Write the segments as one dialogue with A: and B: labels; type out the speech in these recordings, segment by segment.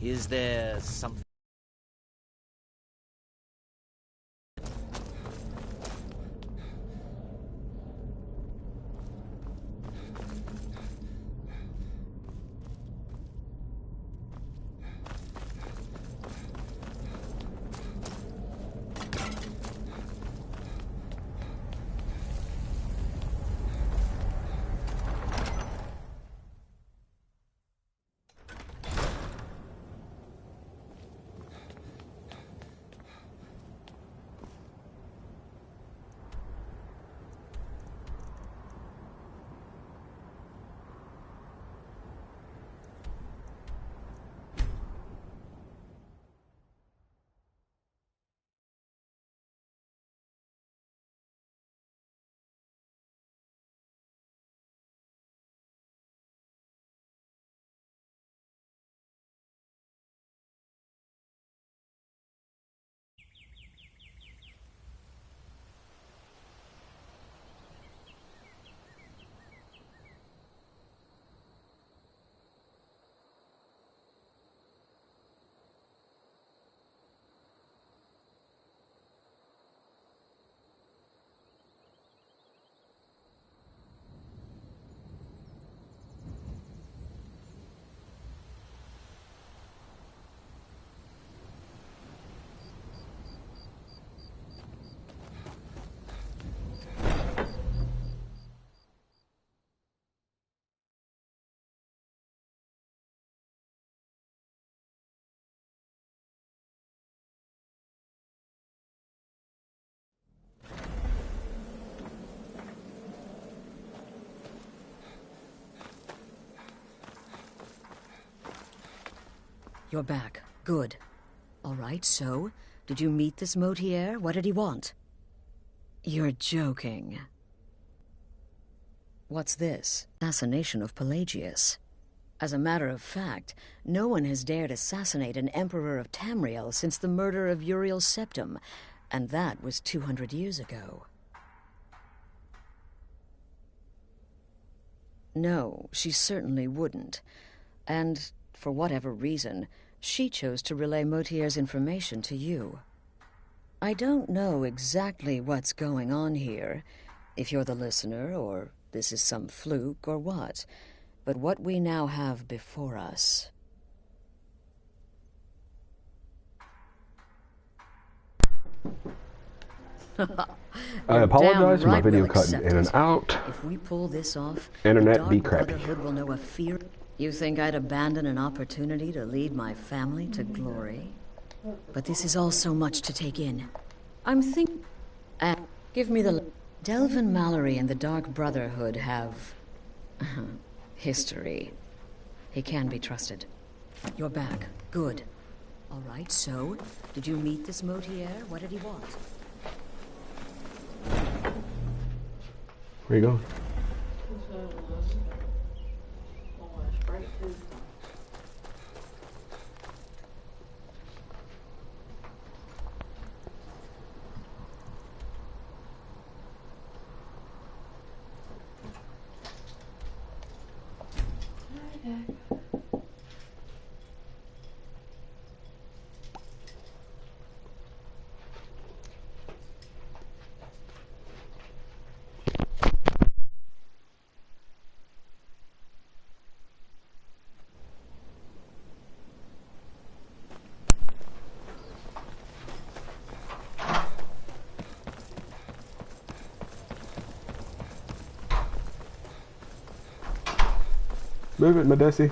A: Is there something?
B: You're back. Good. All right, so, did you meet this Motier? What did he want? You're joking. What's this? Assassination of Pelagius. As a matter of fact, no one has dared assassinate an emperor of Tamriel since the murder of Uriel Septim, and that was 200 years ago. No, she certainly wouldn't. And, for whatever reason, she chose to relay Motier's information to you. I don't know exactly what's going on here, if you're the listener, or this is some fluke, or what. But what we now have before us...
C: I apologize for my
B: right
C: video
B: we'll
C: cutting in and out.
B: If we pull this off,
C: Internet
B: the
C: be
B: Dark
C: crappy.
B: Brotherhood will know a fear. You think I'd abandon an opportunity to lead my family to glory? But this is all so much to take in. I'm thinking... give me the... Delvin Mallory and the Dark Brotherhood have... history. He can be trusted. You're back. Good. All right, so, did you meet this Motier? What did he want?
C: Where you going? Move it, Madesi.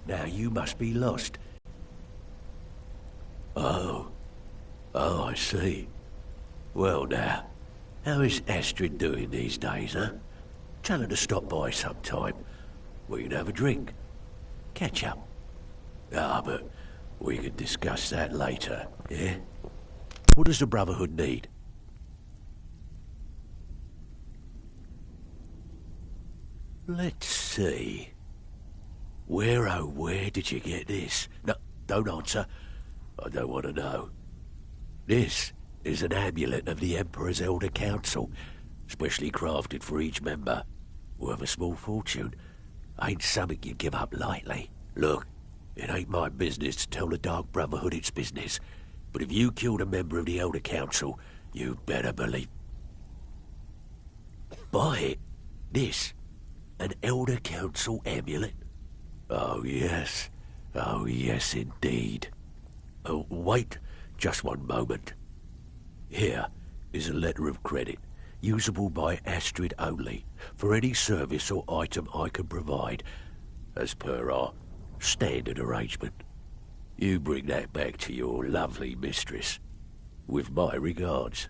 A: Now you must be lost. Oh. Oh, I see. Well now, how is Astrid doing these days, huh? Tell her to stop by sometime. We can have a drink. Catch up. Ah, but we can discuss that later, yeah? What does the Brotherhood need? Let's see. Where, oh, where did you get this? No, don't answer. I don't want to know. This is an amulet of the Emperor's Elder Council, specially crafted for each member. Worth a small fortune. Ain't something you give up lightly. Look, it ain't my business to tell the Dark Brotherhood its business, but if you killed a member of the Elder Council, you'd better believe... Buy it. This. An Elder Council amulet. Oh, yes. Oh, yes, indeed. Oh, wait just one moment. Here is a letter of credit, usable by Astrid only, for any service or item I can provide, as per our standard arrangement. You bring that back to your lovely mistress, with my regards.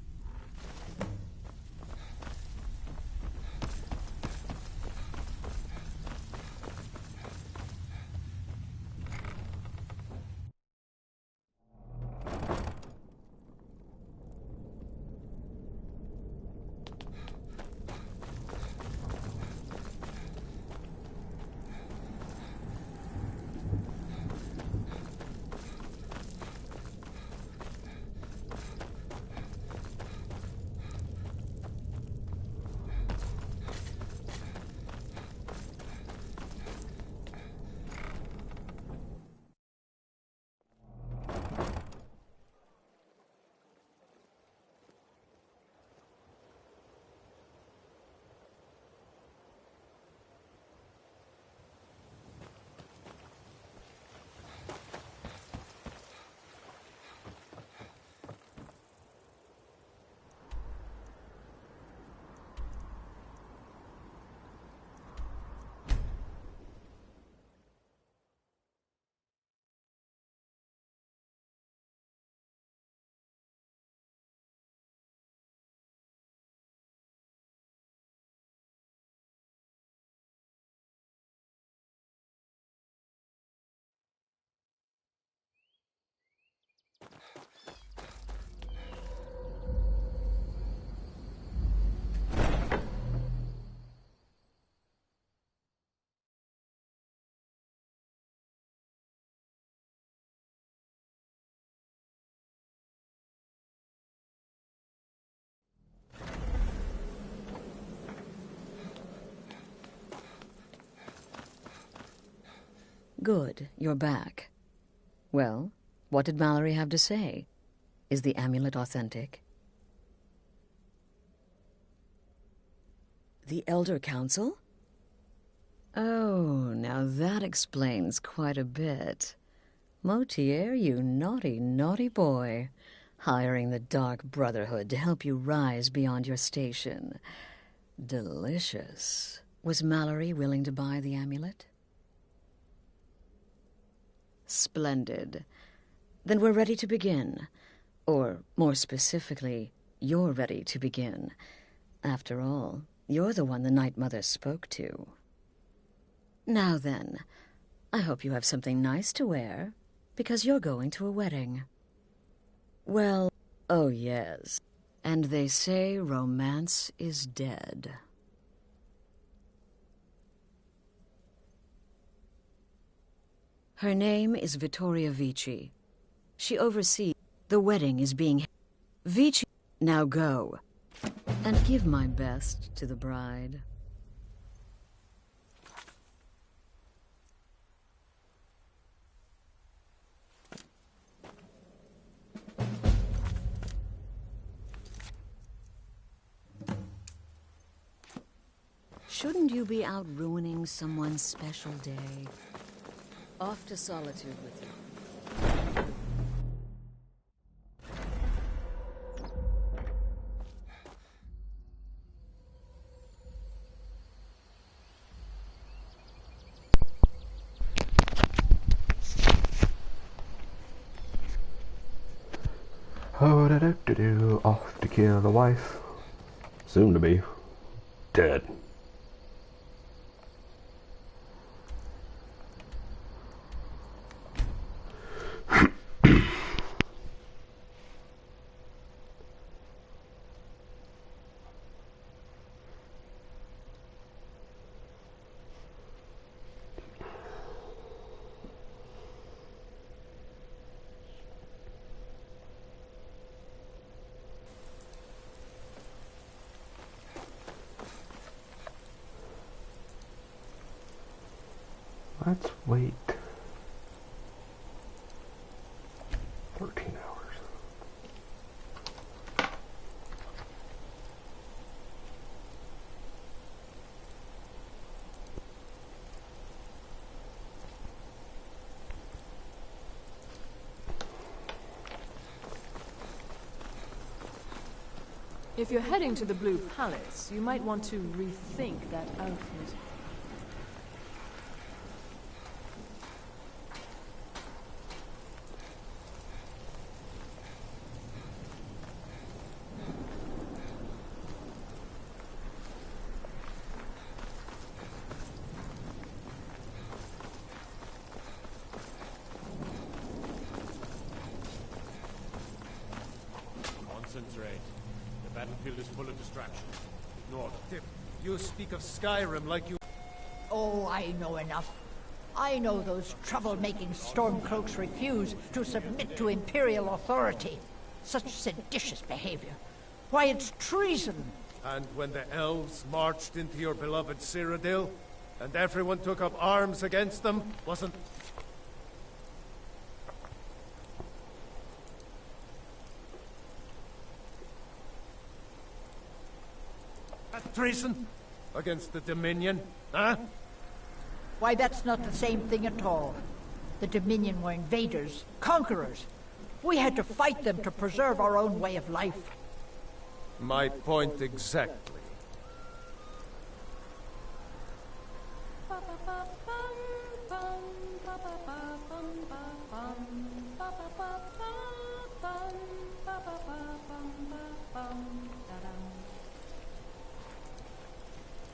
B: Good, you're back. Well, what did Mallory have to say? Is the amulet authentic? The Elder Council? Oh, now that explains quite a bit. Motier, you naughty, naughty boy. Hiring the Dark Brotherhood to help you rise beyond your station. Delicious. Was Mallory willing to buy the amulet? Splendid. Then we're ready to begin. Or, more specifically, you're ready to begin. After all, you're the one the Night Mother spoke to. Now then, I hope you have something nice to wear, because you're going to a wedding. Well, oh yes. And they say romance is dead. Her name is Vittoria Vici. She oversees... The wedding is being... Vici, now go. And give my best to the bride. Shouldn't you be out ruining someone's special day? Off to solitude with you.
C: Oh, da, da, da, do. Off to kill the wife. Soon to be dead. Let's wait 13 hours.
D: If you're heading to the Blue Palace, you might want to rethink that outfit.
E: Concentrate. The battlefield is full of distractions. Ignore them.
F: You speak of Skyrim like you...
G: Oh, I know enough. I know those trouble-making Stormcloaks refuse to submit to Imperial authority. Such seditious behavior. Why, it's treason.
F: And when the elves marched into your beloved Cyrodiil, and everyone took up arms against them, wasn't... that treason? Against the Dominion, huh?
G: Why, that's not the same thing at all. The Dominion were invaders, conquerors. We had to fight them to preserve our own way of life.
F: My point exactly.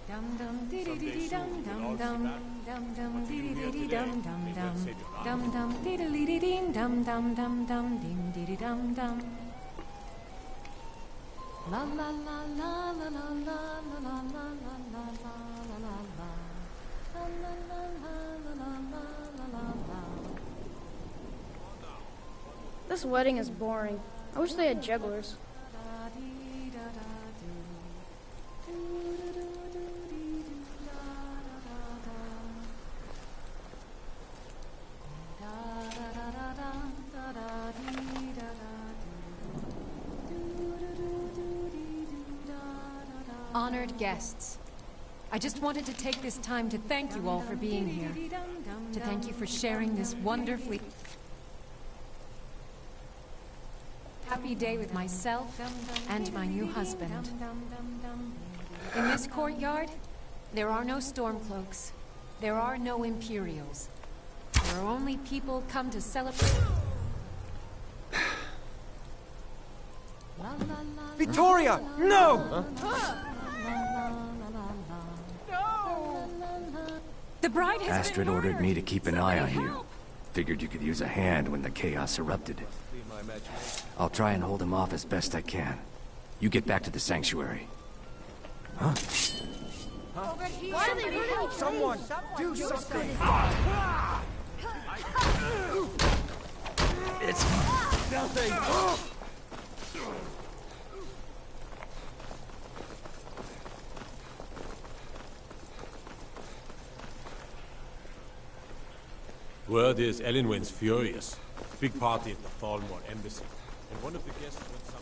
D: Dum dum dee dee dee dum dum dum dum dum dee dee dee dum dum dum dum dum dee dee dee ding dum dum dum dum ding dee dee dum dum. La la la la la la la la la la la la la la. La la la la la la la la.
H: This wedding is boring. I wish they had jugglers.
I: Honored guests, I just wanted to take this time to thank you all for being here, to thank you for sharing this wonderfully happy day with myself and my new husband. In this courtyard, there are no Stormcloaks, there are no Imperials. There are only people come to celebrate.
F: Victoria! No!
I: The bride has
J: Astrid
I: been
J: ordered me to
I: murdered.
J: keep an eye on you. Figured you could use a hand when the chaos erupted. I'll try and hold him off as best I can. You get back to the sanctuary. Huh?
H: Why are they hurting each other?
F: Someone! Do something!
J: It's
F: Nothing!
E: Word is Elinwen's furious. Big party at the Falmore embassy. And one of the guests wants something...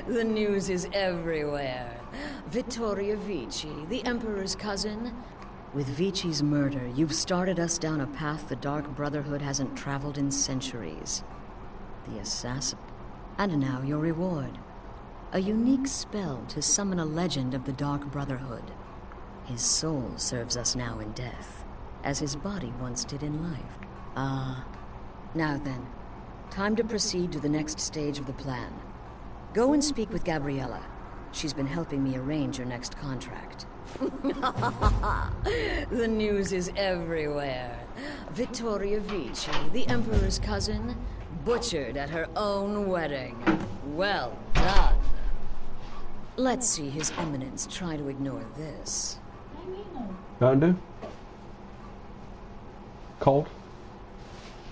B: The news is everywhere. Vittoria Vici, the Emperor's cousin. With Vici's murder, you've started us down a path the Dark Brotherhood hasn't traveled in centuries. The assassin. And now your reward. A unique spell to summon a legend of the Dark Brotherhood. His soul serves us now in death, as his body once did in life. Now then, time to proceed to the next stage of the plan. Go and speak with Gabriella. She's been helping me arrange your next contract. The news is everywhere. Vittoria Vici, the Emperor's cousin, butchered at her own wedding. Well done. Let's see His Eminence try to ignore this.
C: Nothing to do? Cold?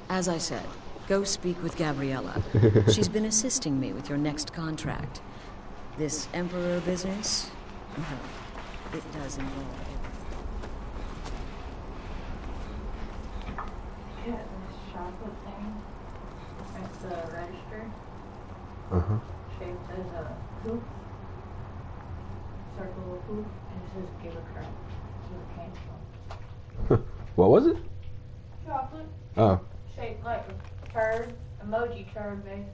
B: As I said, go speak with Gabriella. She's been assisting me with your next contract. This Emperor business? Well, it does involve
K: Yeah, this chocolate thing at the register. Shaped as a hoop. Circle of hoop. And it says give a crap. That's where it came from.
C: What was it?
K: Chocolate.
C: Oh.
K: Shaped like a turd. Emoji turd, basically.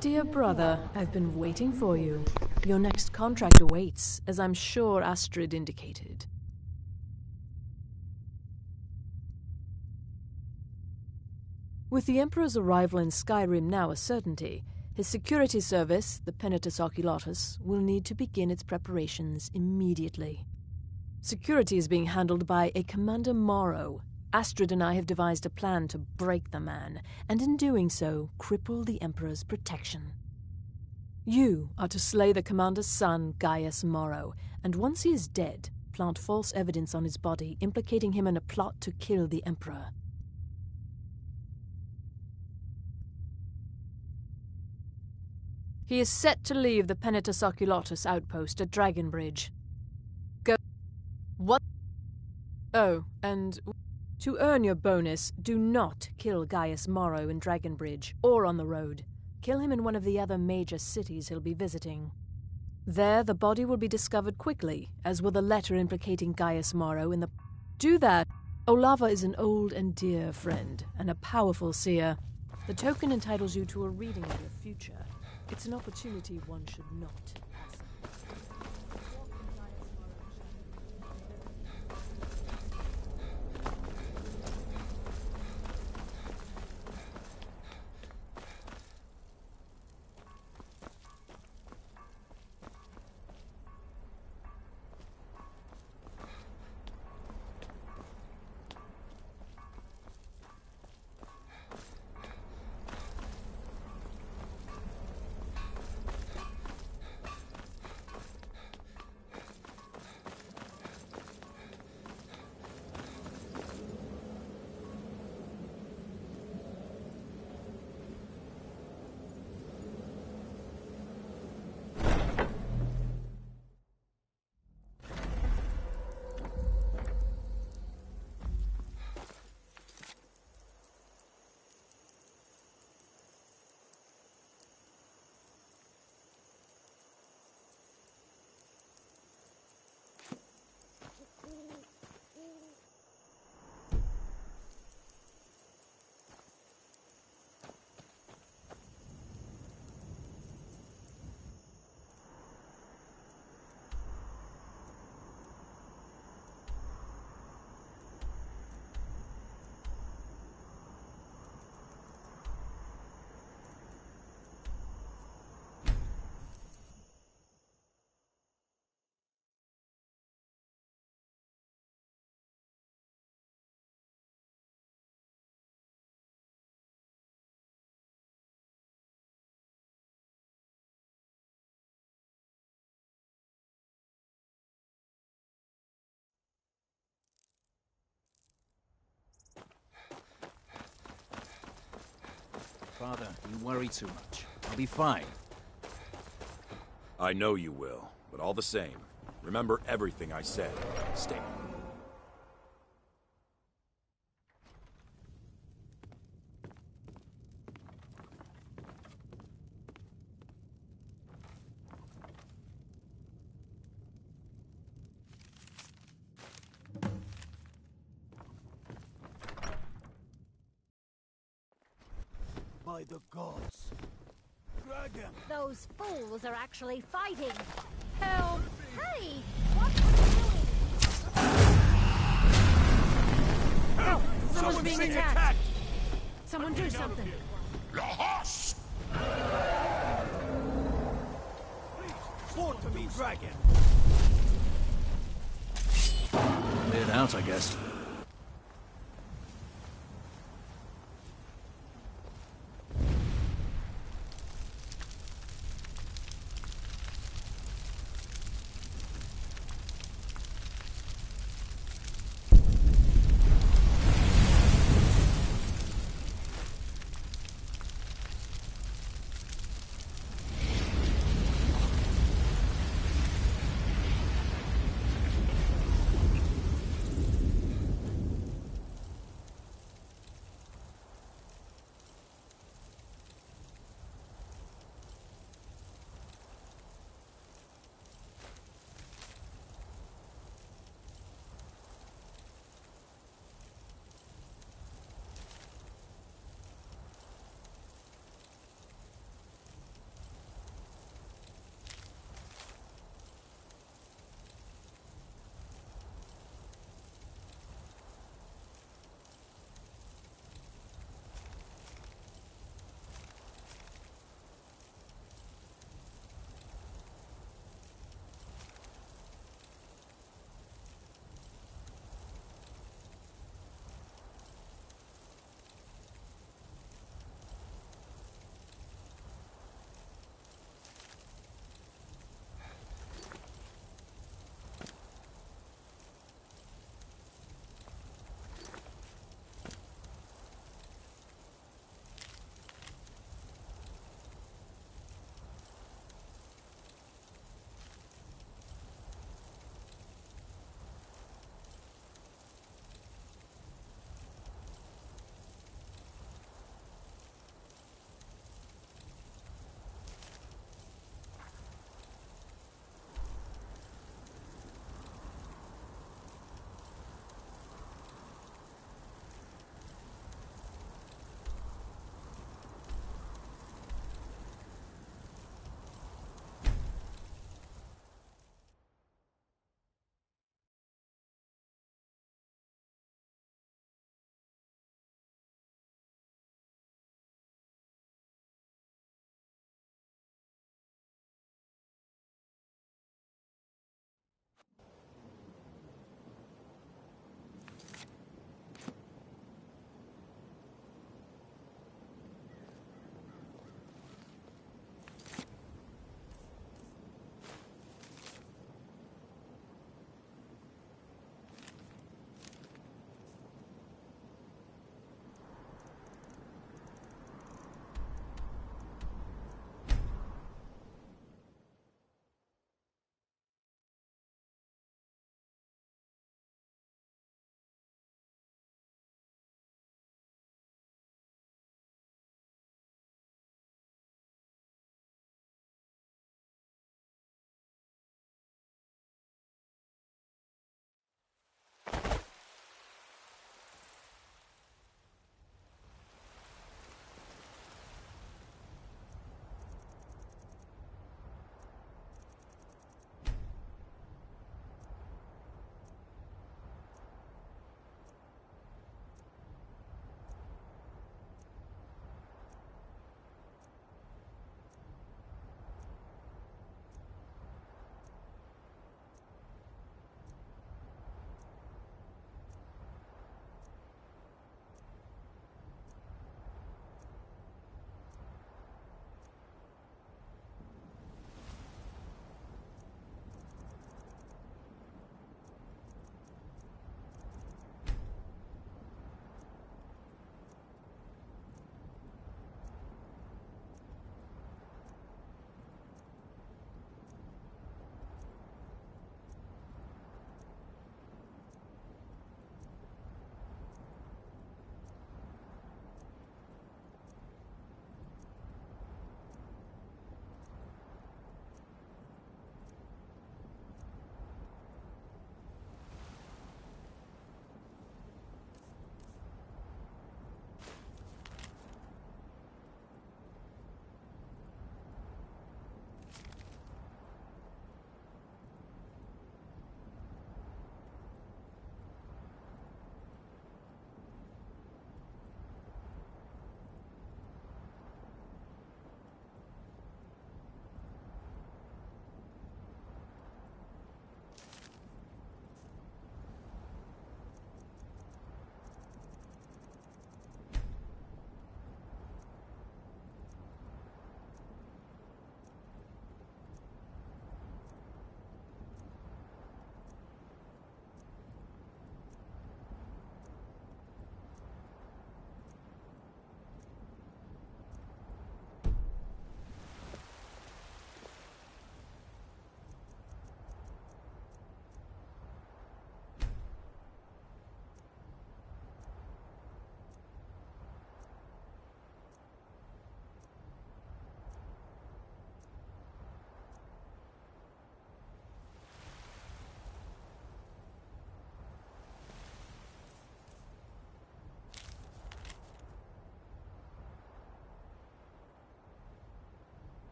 L: Dear brother, I've been waiting for you. Your next contract awaits, as I'm sure Astrid indicated. With the Emperor's arrival in Skyrim now a certainty, his security service, the Penitus Oculatus, will need to begin its preparations immediately. Security is being handled by a Commander Morrow. Astrid and I have devised a plan to break the man, and in doing so, cripple the Emperor's protection. You are to slay the Commander's son, Gaius Morrow, and once he is dead, plant false evidence on his body, implicating him in a plot to kill the Emperor. He is set to leave the Penitus Oculatus outpost at Dragonbridge. Go... What? Oh, and... To earn your bonus, do not kill Gaius Morrow in Dragonbridge, or on the road. Kill him in one of the other major cities he'll be visiting. There, the body will be discovered quickly, as will the letter implicating Gaius Morrow in the... Do that! Olava is an old and dear friend, and a powerful seer. The token entitles you to a reading of your future. It's an opportunity one should not pass up.
M: Father, you worry too much. I'll be fine.
N: I know you will, but all the same, remember everything I said. Stay.
O: By the gods. Dragon!
P: Those fools are actually fighting.
I: Help!
P: Hey! What are you doing?
I: Help! Someone's being attacked! Someone do something!
O: Lahas! Report to me, dragon!
M: Cleared out, I guess.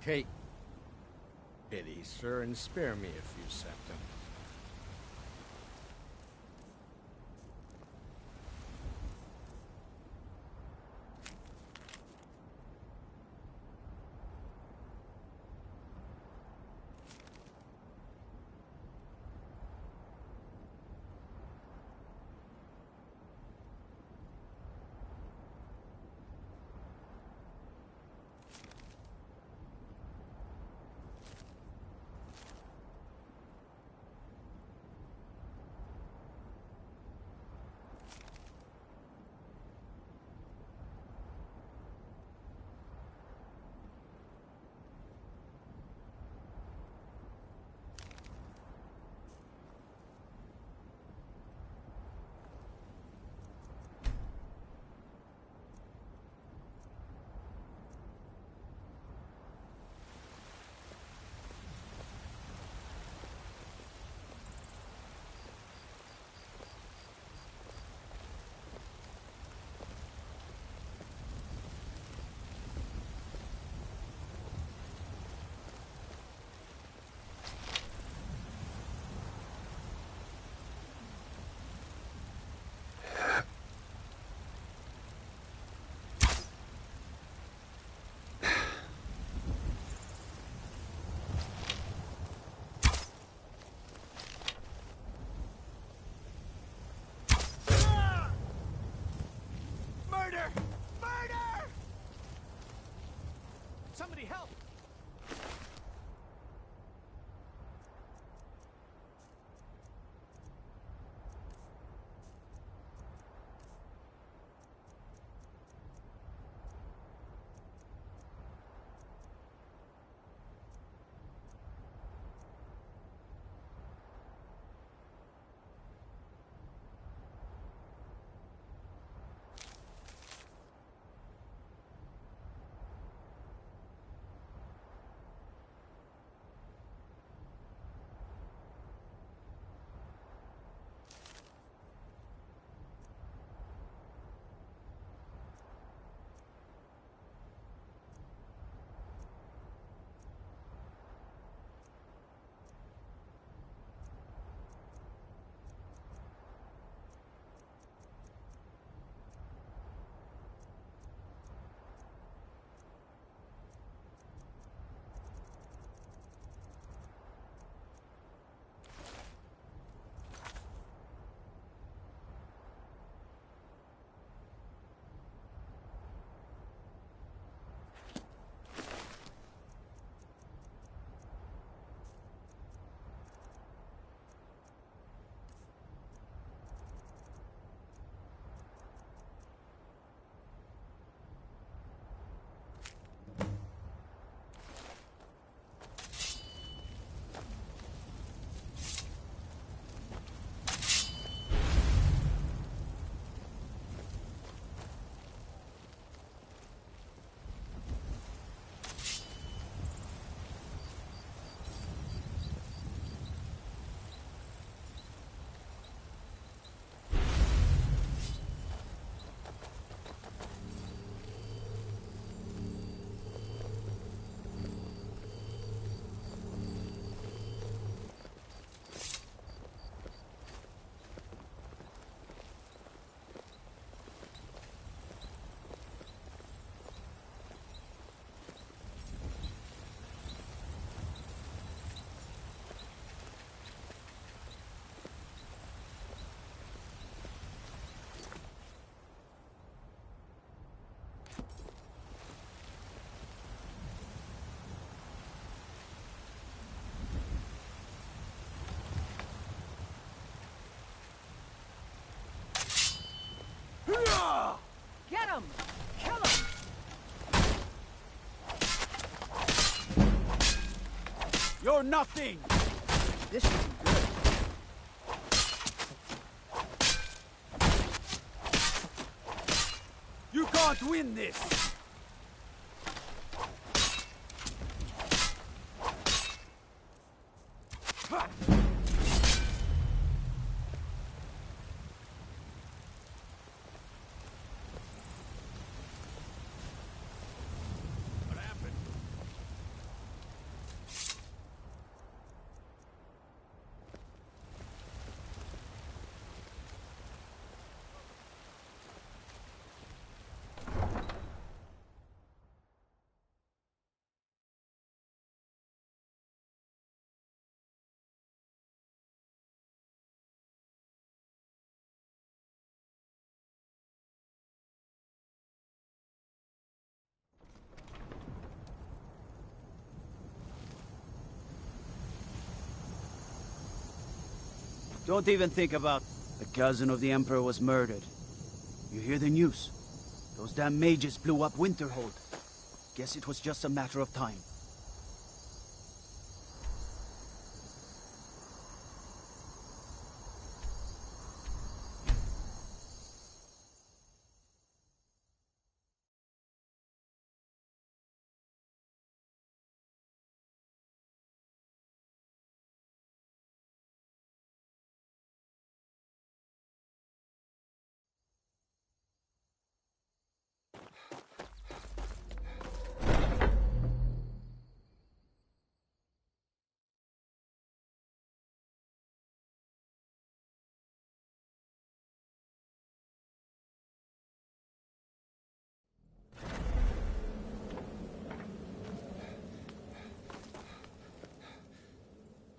Q: Take pity, sir, and spare me a few seconds.
M: Somebody help!
G: Get him! Kill him!
M: You're nothing!
G: This should be good.
M: You can't win this! Don't even think about... The cousin of the Emperor was murdered. You hear the news? Those damn mages blew up Winterhold. Guess it was just a matter of time.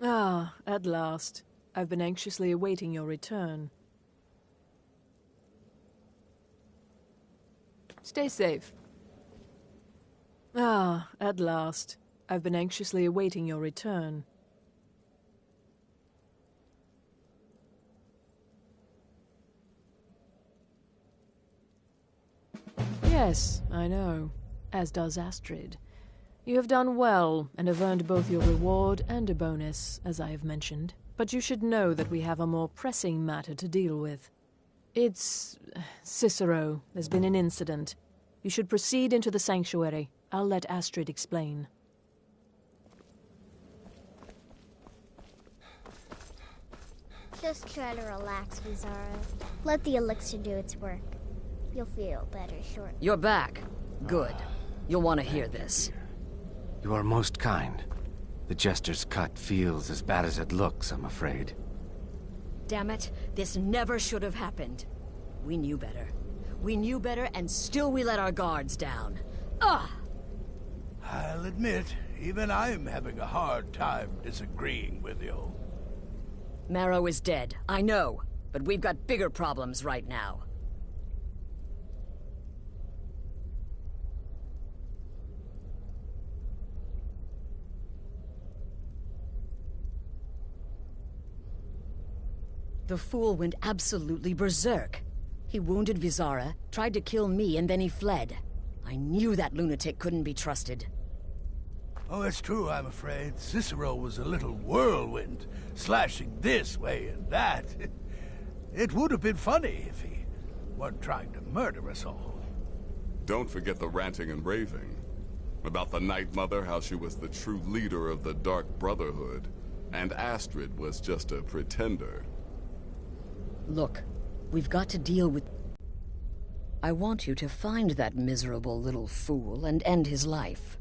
L: Ah, at last. I've been anxiously awaiting your return. Stay safe. Ah, at last. I've been anxiously awaiting your return. Yes, I know. As does Astrid. You have done well, and have earned both your reward and a bonus, as I have mentioned. But you should know that we have a more pressing matter to deal with. It's... Cicero. There's been an incident. You should proceed into the sanctuary. I'll let Astrid explain.
R: Just try to relax, Vizara. Let the elixir do its work. You'll feel better shortly.
B: You're back. Good. You'll want to hear this.
J: You are most kind. The Jester's cut feels as bad as it looks, I'm afraid.
B: Damn it, this never should have happened. We knew better. We knew better, and still we let our guards down. Ugh!
O: I'll admit, even I'm having a hard time disagreeing with you.
B: Marrow is dead, I know. But we've got bigger problems right now. The fool went absolutely berserk. He wounded Vizara, tried to kill me, and then he fled. I knew that lunatic couldn't be trusted.
O: Oh, it's true, I'm afraid. Cicero was a little whirlwind, slashing this way and that. It would have been funny if he weren't trying to murder us all.
S: Don't forget the ranting and raving. About the Night Mother, how she was the true leader of the Dark Brotherhood, and Astrid was just a pretender.
B: Look, we've got to deal with... I want you to find that miserable little fool and end his life.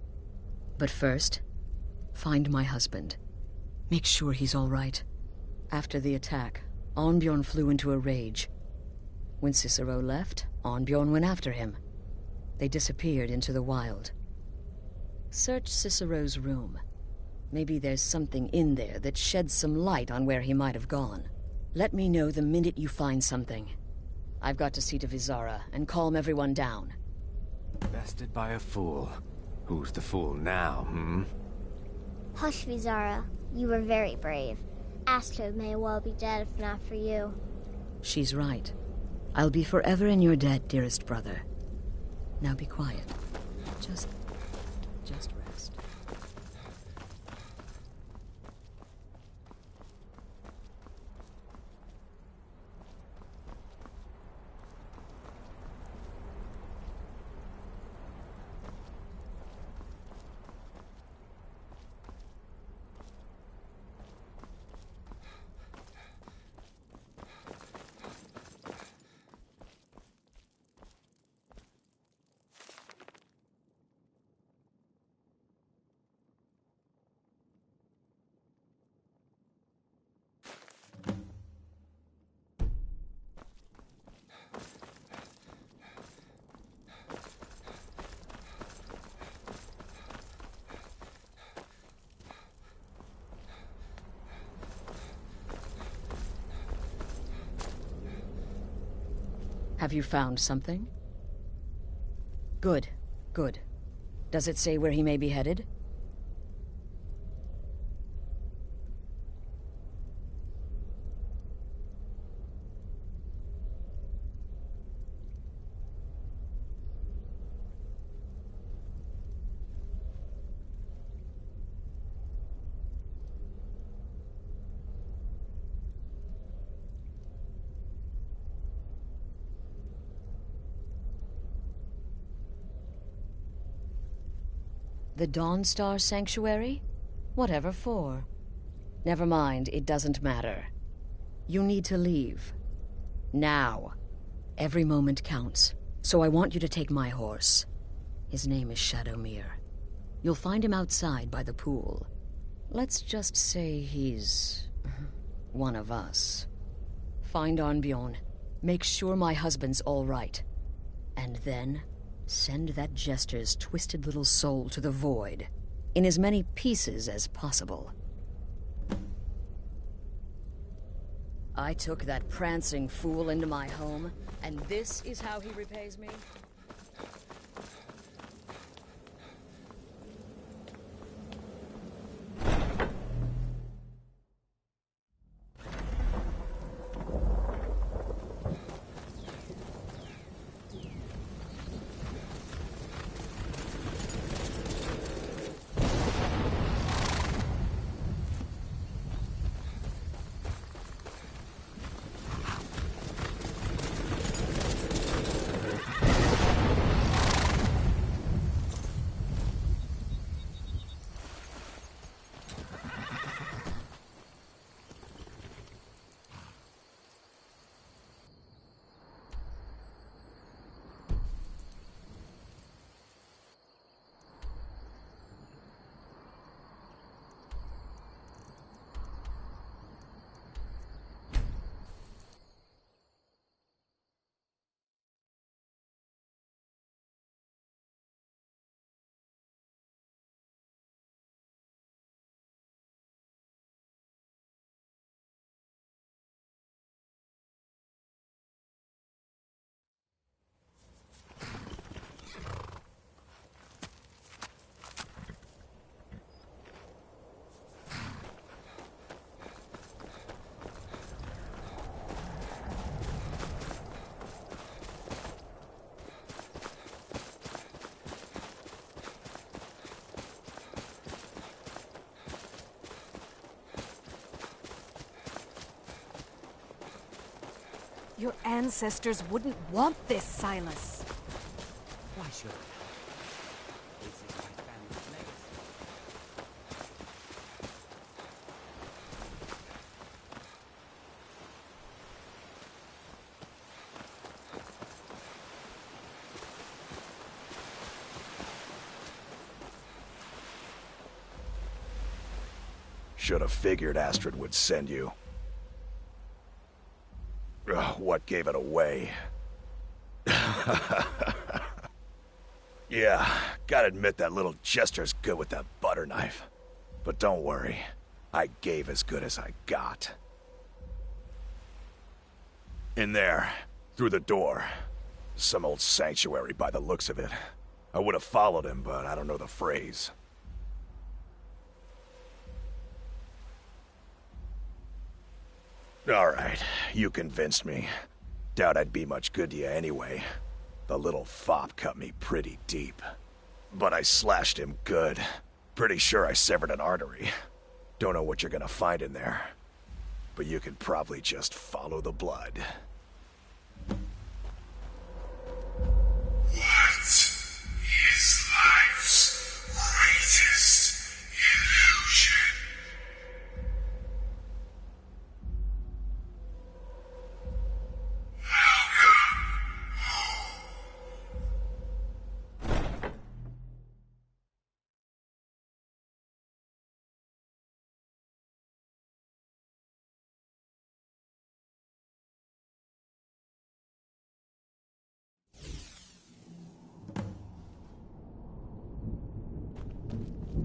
B: But first, find my husband. Make sure he's all right. After the attack, Arnbjorn flew into a rage. When Cicero left, Arnbjorn went after him. They disappeared into the wild. Search Cicero's room. Maybe there's something in there that sheds some light on where he might have gone. Let me know the minute you find something. I've got to see to Vizara and calm everyone down.
J: Bested by a fool. Who's the fool now, hmm?
R: Hush, Vizara. You were very brave. Astrid may well be dead if not for you.
B: She's right. I'll be forever in your debt, dearest brother. Now be quiet. Just rest. Have you found something? Good, good. Does it say where he may be headed? The Dawnstar Sanctuary? Whatever for. Never mind, it doesn't matter. You need to leave. Now. Every moment counts, so I want you to take my horse. His name is Shadowmere. You'll find him outside by the pool. Let's just say he's one of us. Find Arnbjorn. Make sure my husband's all right. And then send that jester's twisted little soul to the void, in as many pieces as possible. I took that prancing fool into my home, and this is how he repays me?
I: Your ancestors wouldn't want this, Silas.
M: Why should I? This is my family's legacy.
T: Should have figured Astrid would send you. Ugh, what gave it away? Yeah, gotta admit that little jester's good with that butter knife. But don't worry, I gave as good as I got. In there, through the door. Some old sanctuary by the looks of it. I would have followed him, but I don't know the phrase. Alright, you convinced me. Doubt I'd be much good to you anyway. The little fop cut me pretty deep. But I slashed him good. Pretty sure I severed an artery. Don't know what you're gonna find in there. But you can probably just follow the blood.
U: What is life's greatest illusion?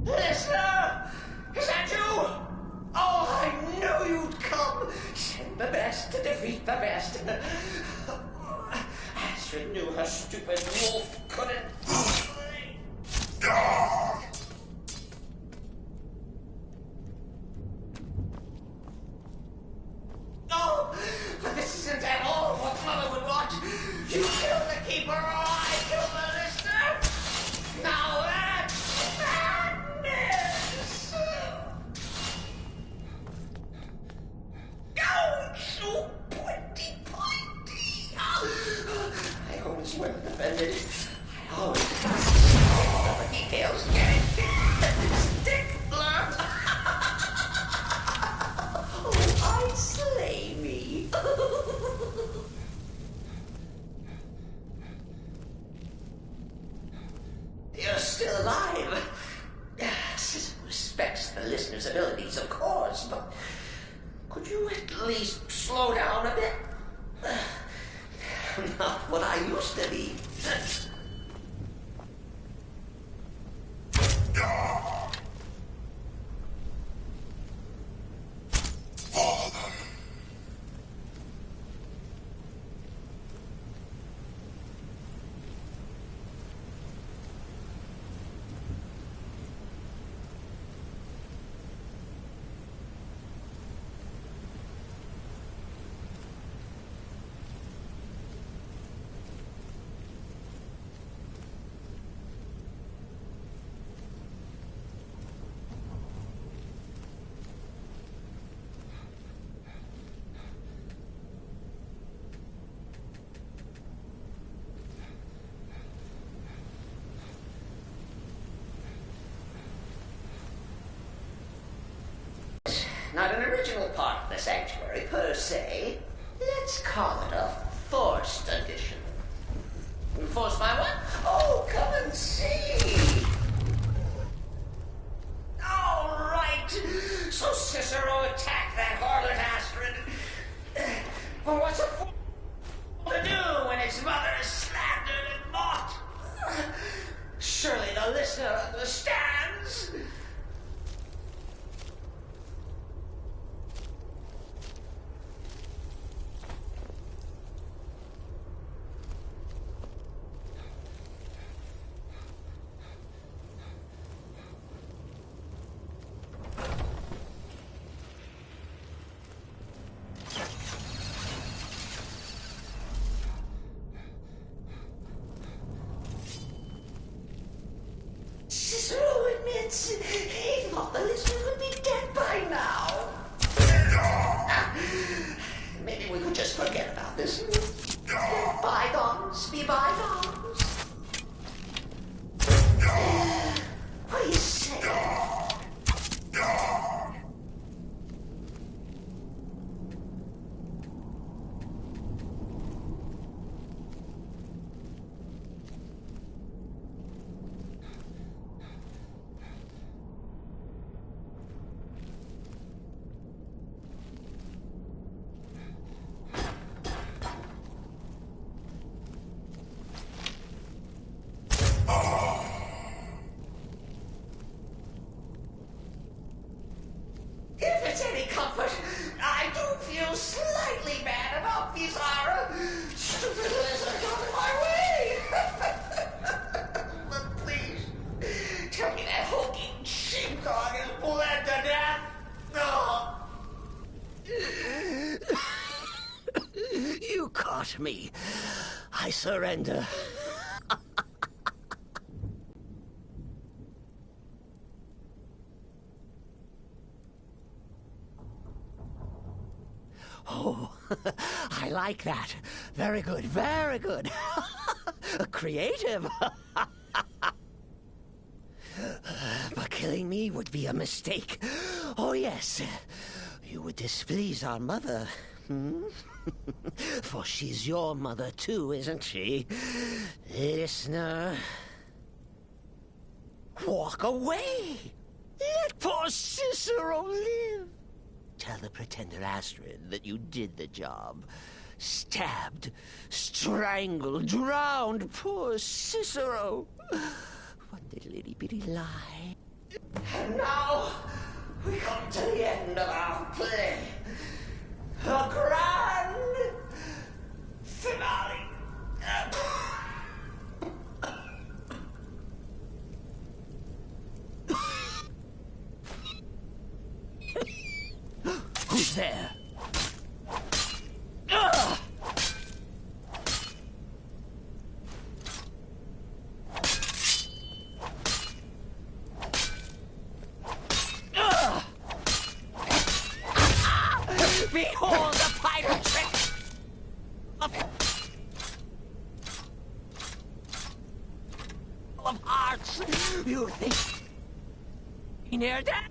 A: Listener! Is that you? Oh, I knew you'd come! Send the best to defeat the best. Astrid knew her stupid wolf couldn't. Oh, but this isn't at all what Mother would want. You killed the keeper, or I killed the listener. Now that's madness. Go so pointy. I always were offended. I always got the details. Get it?
D: still alive. Cicero respects the listener's abilities, of course, but could you at least slow down a bit? Not what I used to be. Not an original part of the sanctuary, per se. Let's call it a forced addition. Forced by what? Oh, come and see! All right! So Cicero attacked that harlot Astrid. Well, what's a fool to do when his mother is slandered and mocked? Surely the listener understands. Cicero admits he thought the listener would be dead by now. Maybe we could just forget about this. Let bygones be bygones. What do you say? If it's any comfort, I do feel slightly bad about Bizarra. Stupid lizard got in my way. But please, tell me that hulking sheepdog is bled to death. Oh. You caught me. I surrender. Oh, I like that. Very good, very good. Creative. But killing me would be a mistake. Oh, yes. You would displease our mother. For she's your mother, too, isn't she? Listener. Walk away. Let poor Cicero live. Tell the pretender Astrid that you did the job. Stabbed, strangled, drowned poor Cicero. What little itty-bitty lie. And now, we come to the end of our play. The grand finale. Who's there? Behold the pirate trick of hearts. You think near death?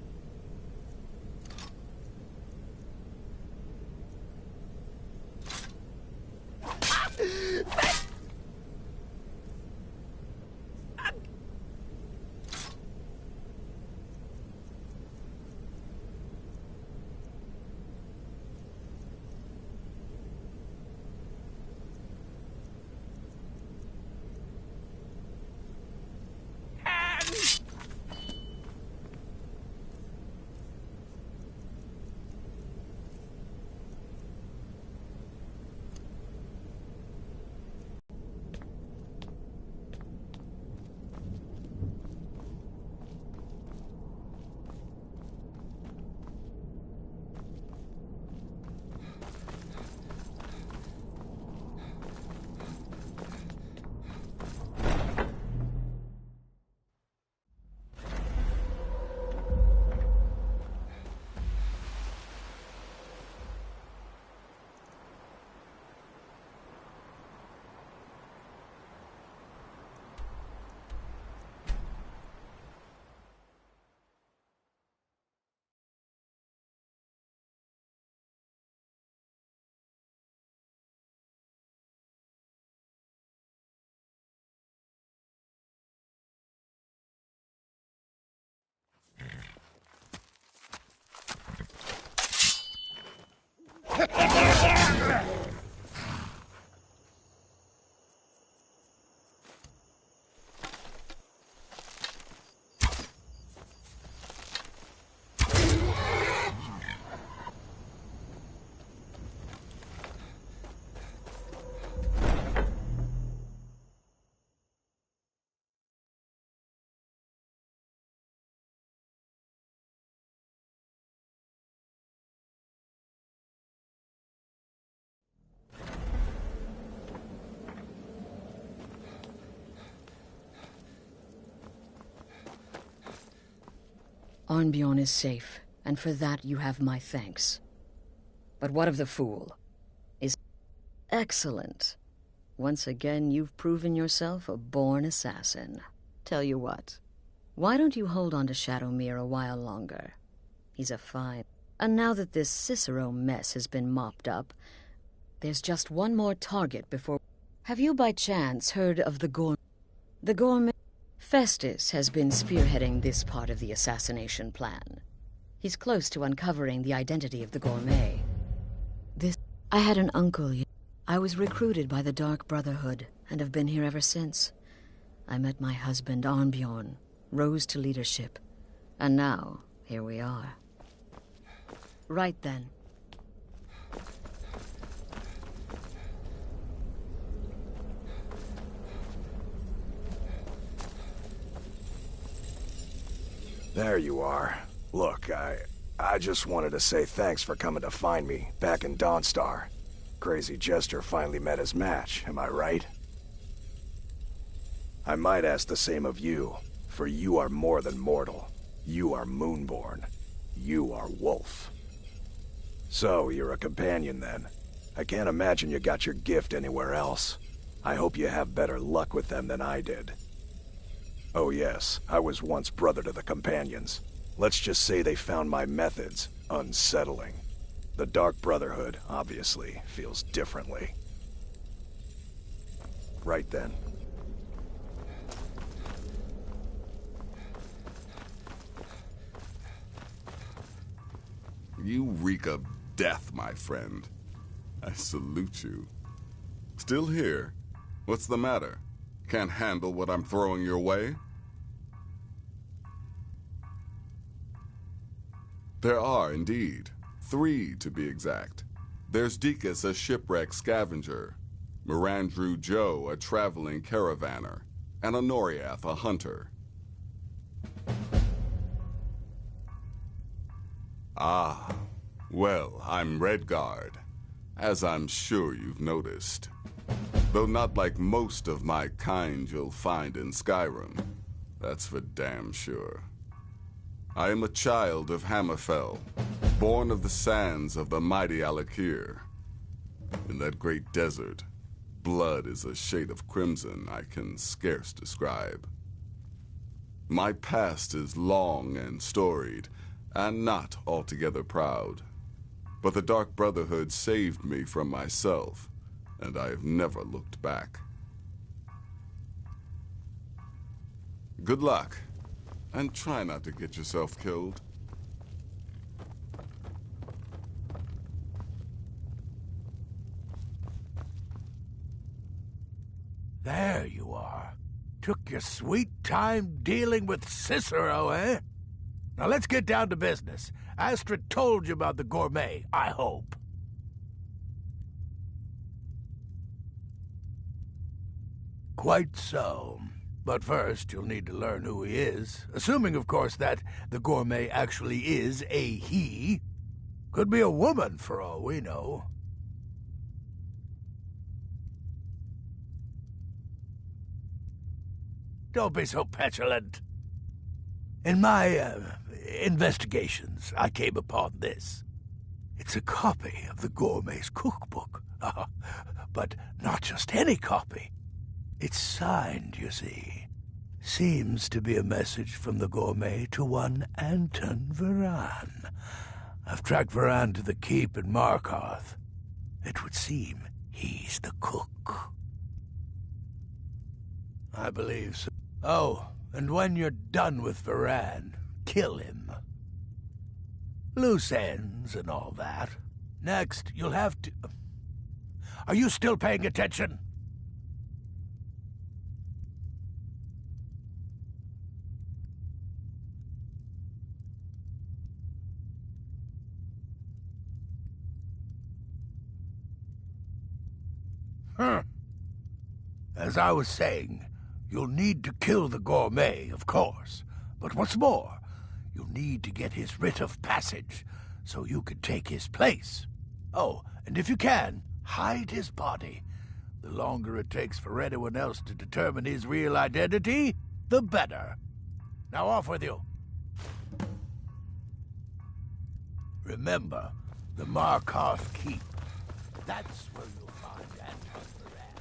B: Arnbjorn is safe, and for that you have my thanks. But what of the fool? Is excellent. Once again, you've proven yourself a born assassin. Tell you what, why don't you hold on to Shadowmere a while longer? He's a fine... And now that this Cicero mess has been mopped up, there's just one more target before... Have you by chance heard of the Gourmet? Festus has been spearheading this part of the assassination plan. He's close to uncovering the identity of the Gourmet. I had an uncle. I was recruited by the Dark Brotherhood and have been here ever since. I met my husband, Arnbjorn, rose to leadership, and now, here we are. Right then.
T: There you are. Look, I just wanted to say thanks for coming to find me back in Dawnstar. Crazy Jester finally met his match, am I right? I might ask the same of you, for you are more than mortal. You are Moonborn. You are Wolf. So, you're a companion then. I can't imagine you got your gift anywhere else. I hope you have better luck with them than I did. Oh yes, I was once brother to the companions. Let's just say they found my methods unsettling. The Dark Brotherhood, obviously, feels differently. Right then.
S: You reek of death, my friend. I salute you. Still here? What's the matter? Can't handle what I'm throwing your way? There are, indeed. 3, to be exact. There's Deacus, a shipwreck scavenger. Mirandru Joe, a traveling caravaner. And Honoriath, a hunter. Ah, well, I'm Redguard, as I'm sure you've noticed. Though not like most of my kind you'll find in Skyrim. That's for damn sure. I am a child of Hammerfell, born of the sands of the mighty Alakir. In that great desert, blood is a shade of crimson I can scarce describe. My past is long and storied, and not altogether proud. But the Dark Brotherhood saved me from myself, and I have never looked back. Good luck, and try not to get yourself killed.
O: There you are. Took your sweet time dealing with Cicero, eh? Now let's get down to business. Astrid told you about the Gourmet, I hope. Quite so. But first, you'll need to learn who he is. Assuming, of course, that the Gourmet actually is a he. Could be a woman, for all we know. Don't be so petulant. In my, investigations, I came upon this. It's a copy of the Gourmet's cookbook. But not just any copy. It's signed, you see. Seems to be a message from the Gourmet to one Anton Varan. I've tracked Varan to the keep in Markarth. It would seem he's the cook. I believe so. Oh, and when you're done with Varan, kill him. Loose ends and all that. Next, you'll have to... Are you still paying attention? As I was saying, you'll need to kill the Gourmet, of course. But what's more, you'll need to get his writ of passage, so you can take his place. Oh, and if you can, hide his body. The longer it takes for anyone else to determine his real identity, the better. Now off with you. Remember, the Markarth Keep. That's where you'll find Anton Moran.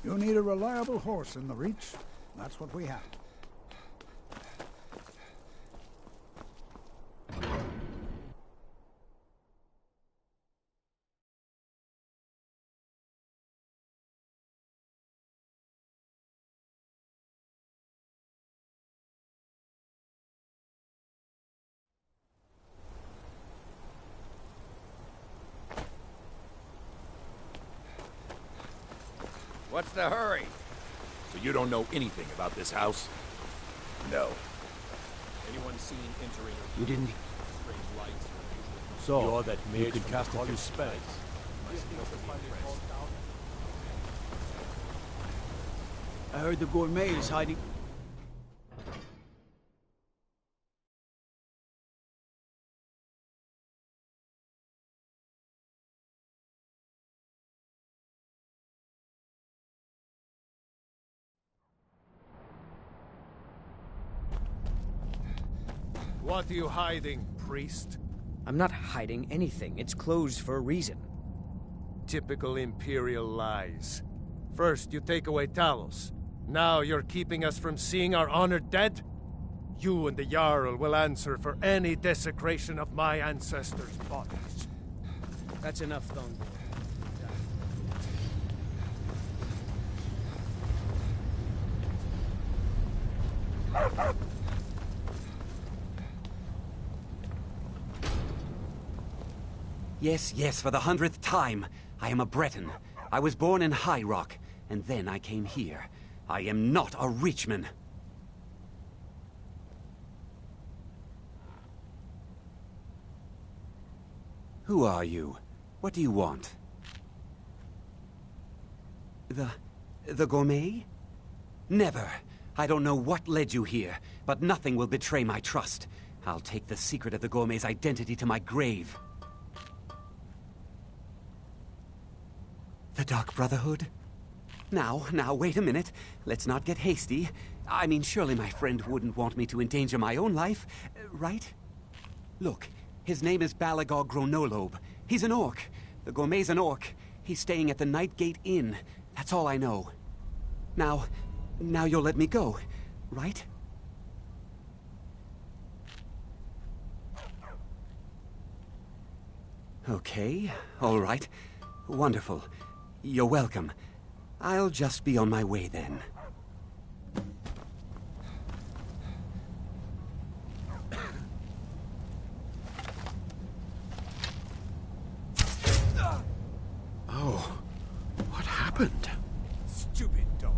H: You need a reliable horse in the Reach. That's what we have.
N: What's the hurry? So you don't know anything about this house?
T: No.
N: Anyone seen entering?
M: You didn't.
N: Strange lights.
E: So,
N: You're that
E: you
N: mage
E: could
N: from
E: cast
N: the
E: a few
N: Holy
E: spells.
M: I heard the gourmet is hiding.
F: What are you hiding, priest?
V: I'm not hiding anything. It's closed for a reason.
F: Typical Imperial lies. First, you take away Talos. Now you're keeping us from seeing our honored dead? You and the Jarl will answer for any desecration of my ancestors' bodies.
V: That's enough, Thongor.
J: Yes, for the 100th time. I am a Breton. I was born in High Rock, and then I came here. I am not a Reachman. Who are you? What do you want? The gourmet? Never. I don't know what led you here, but nothing will betray my trust. I'll take the secret of the gourmet's identity to my grave. The Dark Brotherhood? Now, wait a minute. Let's not get hasty. I mean, surely my friend wouldn't want me to endanger my own life, right? Look, his name is Balagog Gronolobe. He's an orc. The gourmet's an orc. He's staying at the Nightgate Inn. That's all I know. Now you'll let me go, right? Okay, all right. Wonderful. You're welcome. I'll just be on my way then.
A: Oh, what happened?
N: Stupid dog.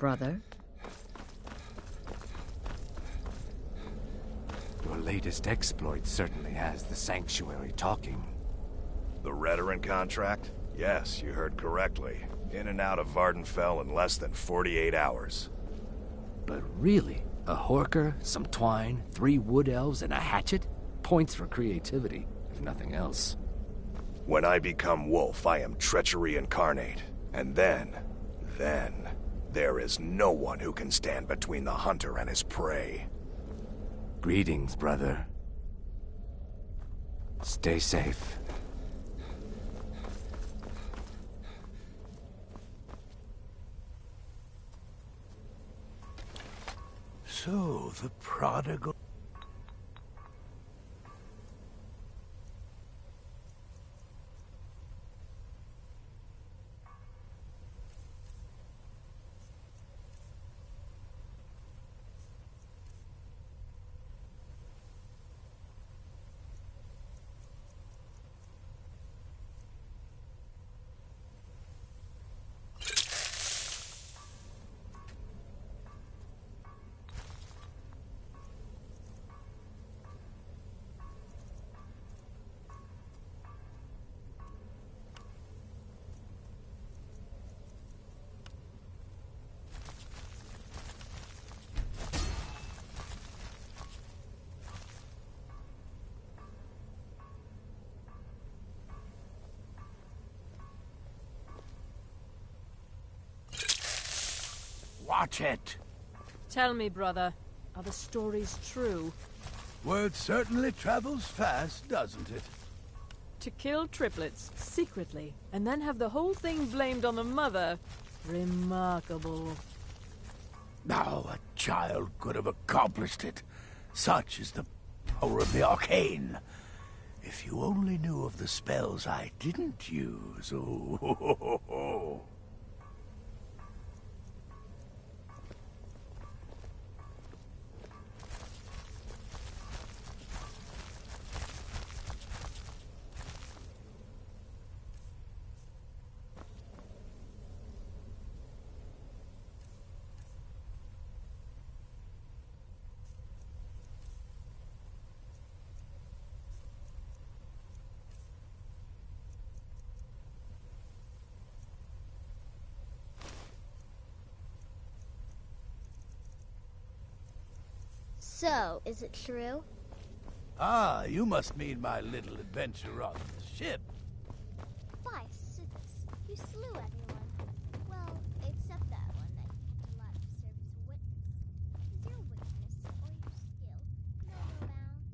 B: brother.
C: Your latest exploit certainly has the Sanctuary talking.
T: The Redoran contract? Yes, you heard correctly. In and out of Vardenfell in less than 48 hours.
C: But really, a Horker, some twine, 3 wood elves, and a hatchet? Points for creativity, if nothing else.
T: When I become wolf, I am treachery incarnate. And then, there is no one who can stand between the hunter and his prey.
C: Greetings, brother. Stay safe.
O: So, the prodigal... Watch it!
L: Tell me, brother, are the stories true?
O: Word certainly travels fast, doesn't it?
L: To kill triplets, secretly, and then have the whole thing blamed on the mother? Remarkable.
O: Now a child could have accomplished it. Such is the power of the arcane. If you only knew of the spells I didn't use, oh.
R: So, is it true?
O: Ah, you must mean my little adventure on the ship.
R: By Sithis, you slew everyone. Well, except that one that you kept alive to serve as a witness. Is your weakness or your skill know no bounds?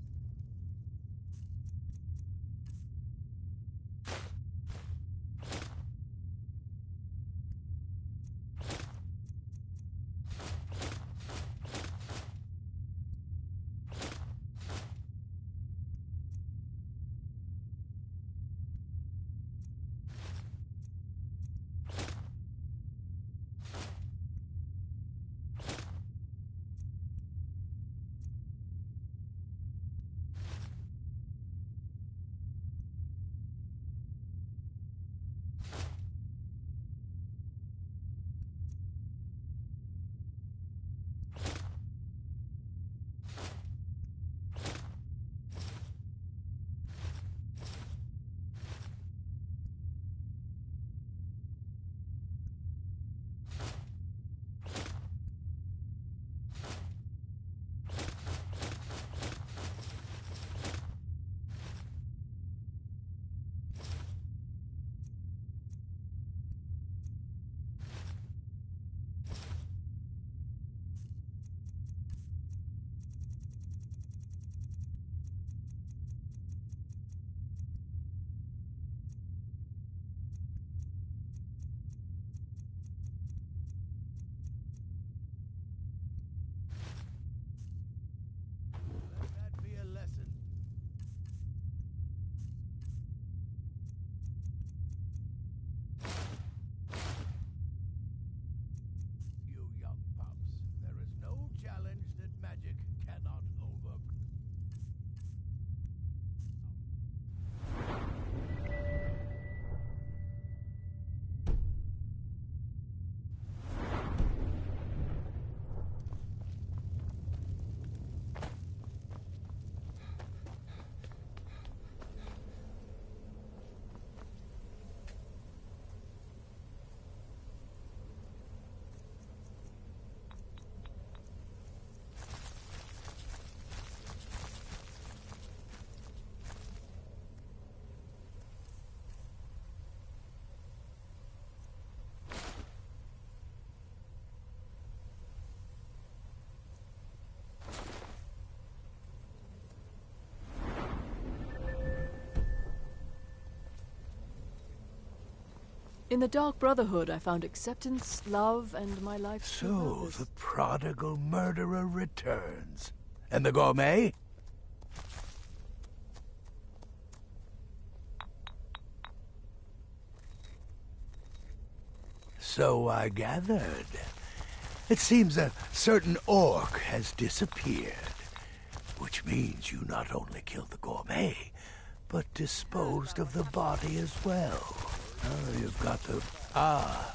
L: In the Dark Brotherhood, I found acceptance, love, and my life's
O: So,
L: purpose.
O: the prodigal murderer returns. And the gourmet? So I gathered. It seems a certain orc has disappeared. Which means you not only killed the gourmet, but disposed of the body as well. Oh, you've got the... Ah,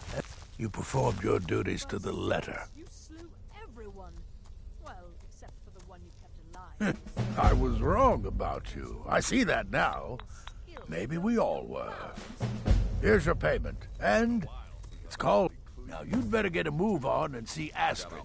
O: you performed your duties to the letter.
L: You slew everyone. Well, except for the one you kept alive.
O: I was wrong about you. I see that now. Maybe we all were. Here's your payment. And it's called... Now, you'd better get a move on and see Astrid.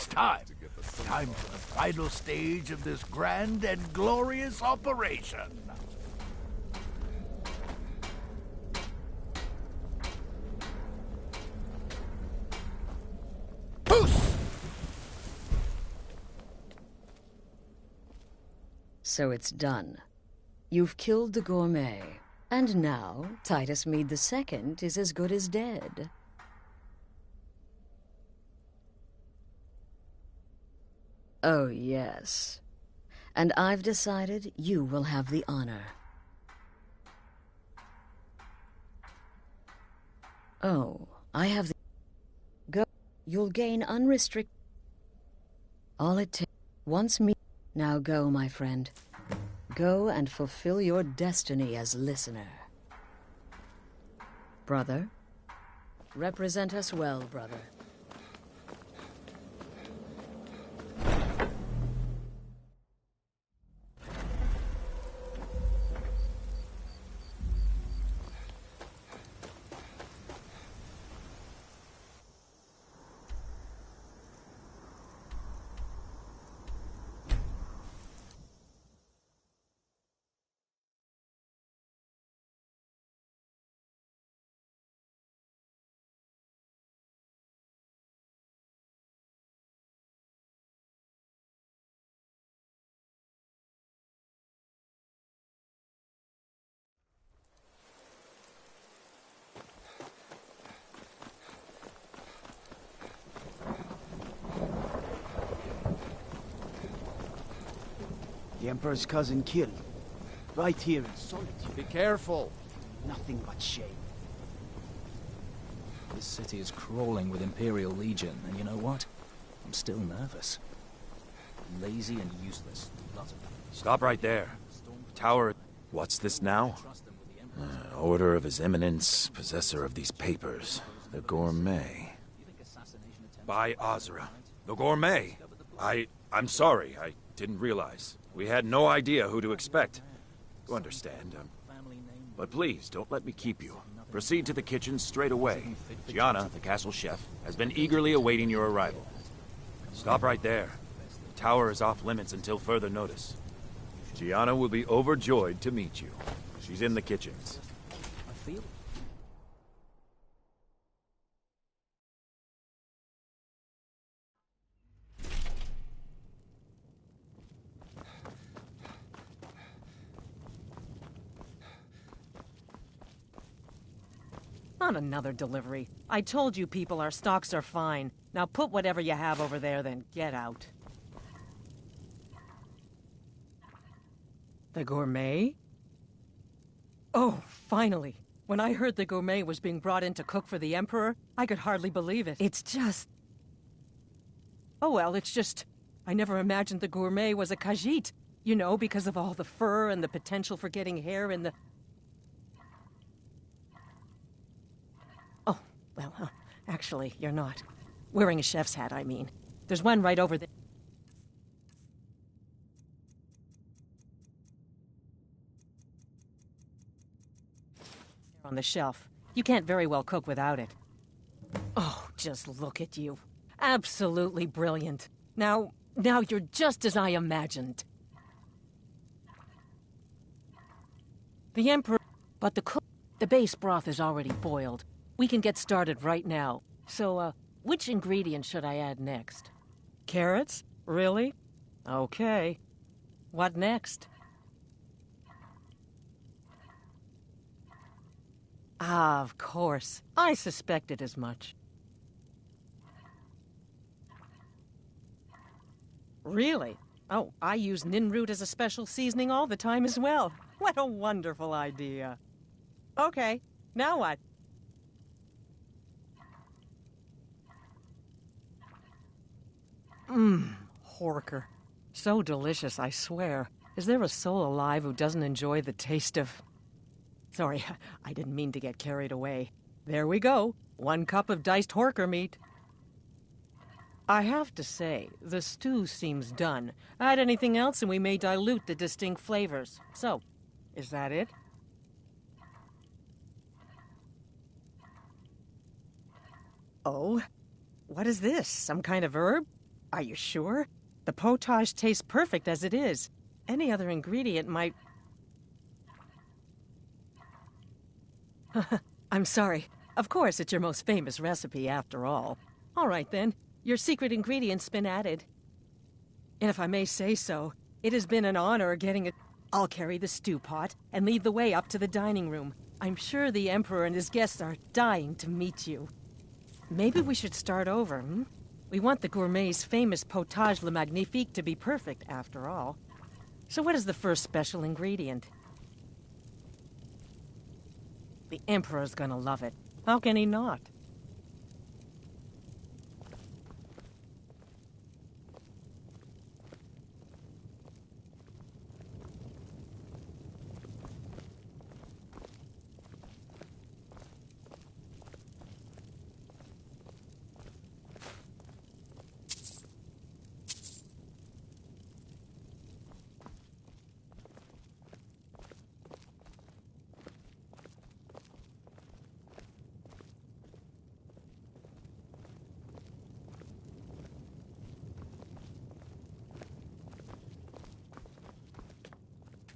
O: It's time. Time for the final stage of this grand and glorious operation.
B: So it's done. You've killed the gourmet, and now Titus Mead II is as good as dead. Oh, yes. And I've decided you will have the honor. Oh, I have the... Go. You'll gain unrestricted... All it takes... Once me... Now go, my friend. Go and fulfill your destiny as listener. Brother, represent us well, brother.
M: The Emperor's cousin killed. Right here in solitude.
C: Be careful.
M: Nothing but shame.
K: This city is crawling with Imperial Legion, and you know what? I'm still nervous. Lazy and useless. Lots of them.
N: Stop right there. Tower... What's this now? Order of His Eminence, possessor of these papers. The Gourmet. By Azra. The Gourmet? I'm sorry. I didn't realize. We had no idea who to expect. You understand. But please, don't let me keep you. Proceed to the kitchen straight away. Gianna, the castle chef, has been eagerly awaiting your arrival. Stop right there. The tower is off limits until further notice. Gianna will be overjoyed to meet you. She's in the kitchens.
K: I feel...
P: Not another delivery. I told you people our stocks are fine. Now put whatever you have over there, then get out. The Gourmet? Oh, finally. When I heard the Gourmet was being brought in to cook for the Emperor, I could hardly believe it. It's just... Oh well, it's just... I never imagined the Gourmet was a Khajiit. You know, because of all the fur and the potential for getting hair in the... Oh, well, actually, you're not. Wearing a chef's hat, I mean. There's one right over there. On the shelf. You can't very well cook without it. Oh, just look at you. Absolutely brilliant. Now you're just as I imagined. The Emperor... But the base broth is already boiled. We can get started right now. So, which ingredient should I add next? Carrots? Really? Okay. What next? Ah, of course. I suspected as much. Really? Oh, I use ninroot as a special seasoning all the time as well. What a wonderful idea. Okay, now what? Horker. So delicious, I swear. Is there a soul alive who doesn't enjoy the taste of... Sorry, I didn't mean to get carried away. There we go. 1 cup of diced horker meat. I have to say, the stew seems done. Add anything else and we may dilute the distinct flavors. So, is that it? Oh? What is this? Some kind of herb? Are you sure? The potage tastes perfect as it is. Any other ingredient might... I'm sorry. Of course, it's your most famous recipe, after all. All right, then. Your secret ingredient's been added. And if I may say so, it has been an honor getting it. I'll carry the stew pot and lead the way up to the dining room. I'm sure the Emperor and his guests are dying to meet you. Maybe we should start over, hmm? We want the gourmet's famous potage le magnifique to be perfect, after all. So what is the first special ingredient? The Emperor's gonna love it. How can he not?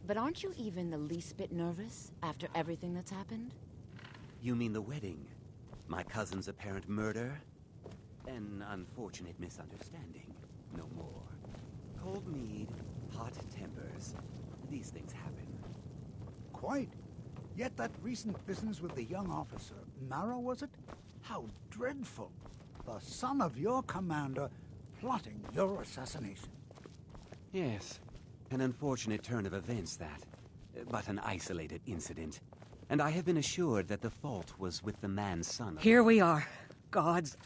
G: But aren't you even the least bit nervous after everything that's happened?
J: You mean the wedding? My cousin's apparent murder? An unfortunate misunderstanding. No more. Cold mead, hot tempers. These things happen.
H: Quite. Yet that recent business with the young officer, Marrow, was it? How dreadful. The son of your commander plotting your assassination.
J: Yes. An unfortunate turn of events, that. But an isolated incident. And I have been assured that the fault was with the man's son.
P: Here we are. Gods.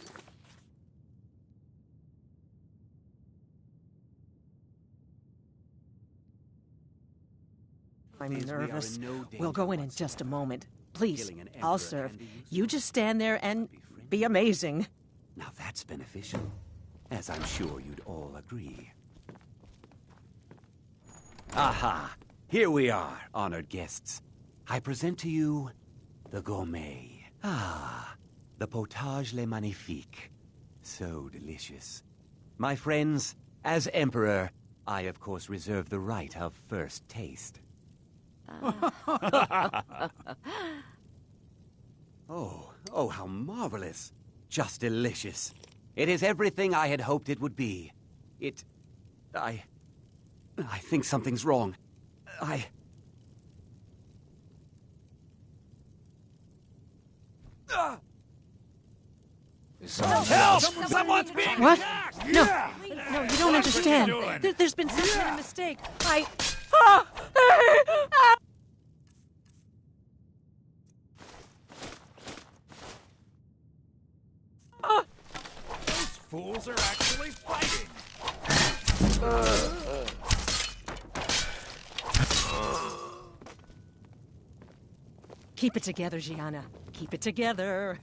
P: I'm nervous. We'll go in just a moment. Please, I'll serve. You just stand there and be amazing.
J: Now that's beneficial. As I'm sure you'd all agree. Aha! Here we are, honored guests. I present to you the gourmet. Ah, the potage le magnifique. So delicious. My friends, as Emperor, I of course reserve the right of first taste. Oh, how marvelous. Just delicious. It is everything I had hoped it would be. I think something's wrong.
U: Help! Someone's being
P: What?
U: attacked!
P: No,
U: Yeah!
P: no, you don't understand. There's been some kind of mistake.
U: Those fools are actually fighting!
P: Keep it together, Gianna. Keep it together.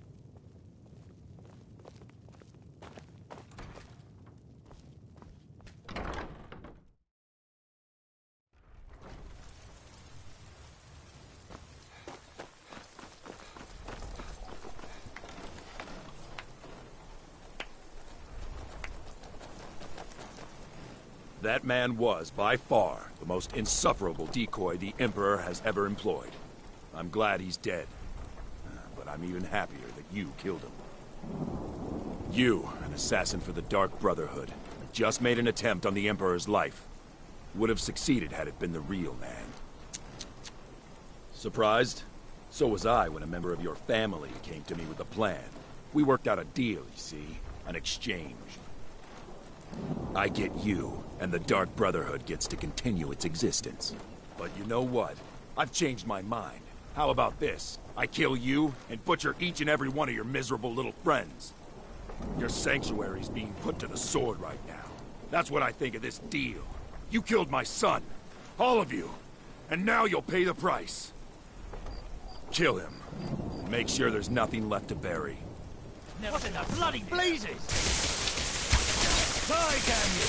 N: That man was, by far, the most insufferable decoy the Emperor has ever employed. I'm glad he's dead. But I'm even happier that you killed him. You, an assassin for the Dark Brotherhood, just made an attempt on the Emperor's life. Would have succeeded had it been the real man. Surprised? So was I when a member of your family came to me with a plan. We worked out a deal, you see. An exchange. I get you, and the Dark Brotherhood gets to continue its existence. But you know what? I've changed my mind. How about this? I kill you, and butcher each and every one of your miserable little friends. Your sanctuary's being put to the sword right now. That's what I think of this deal. You killed my son. All of you. And now you'll pay the price. Kill him. And make sure there's nothing left to bury.
U: What in the bloody blazes? Die, damn you!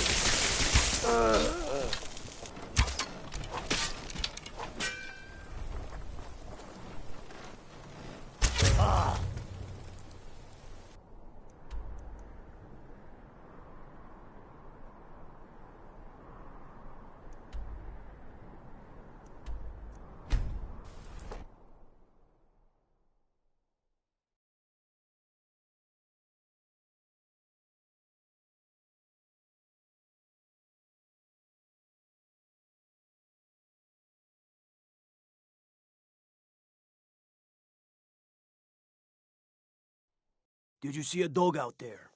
M: Did you see a dog out there?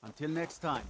M: Until next time.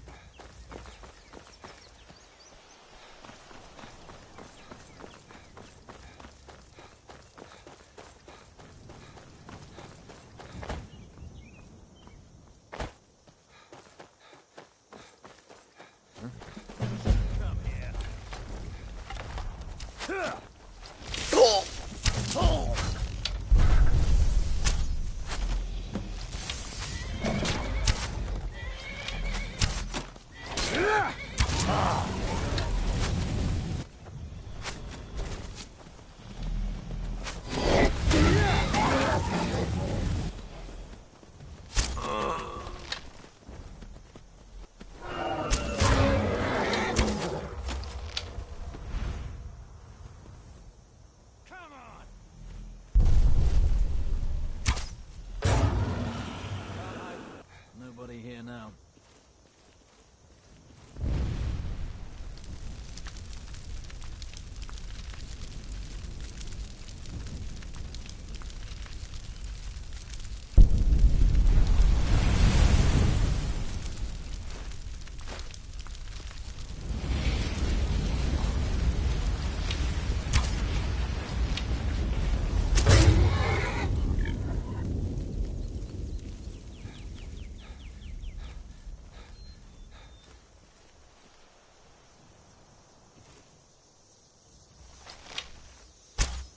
K: Nobody here now.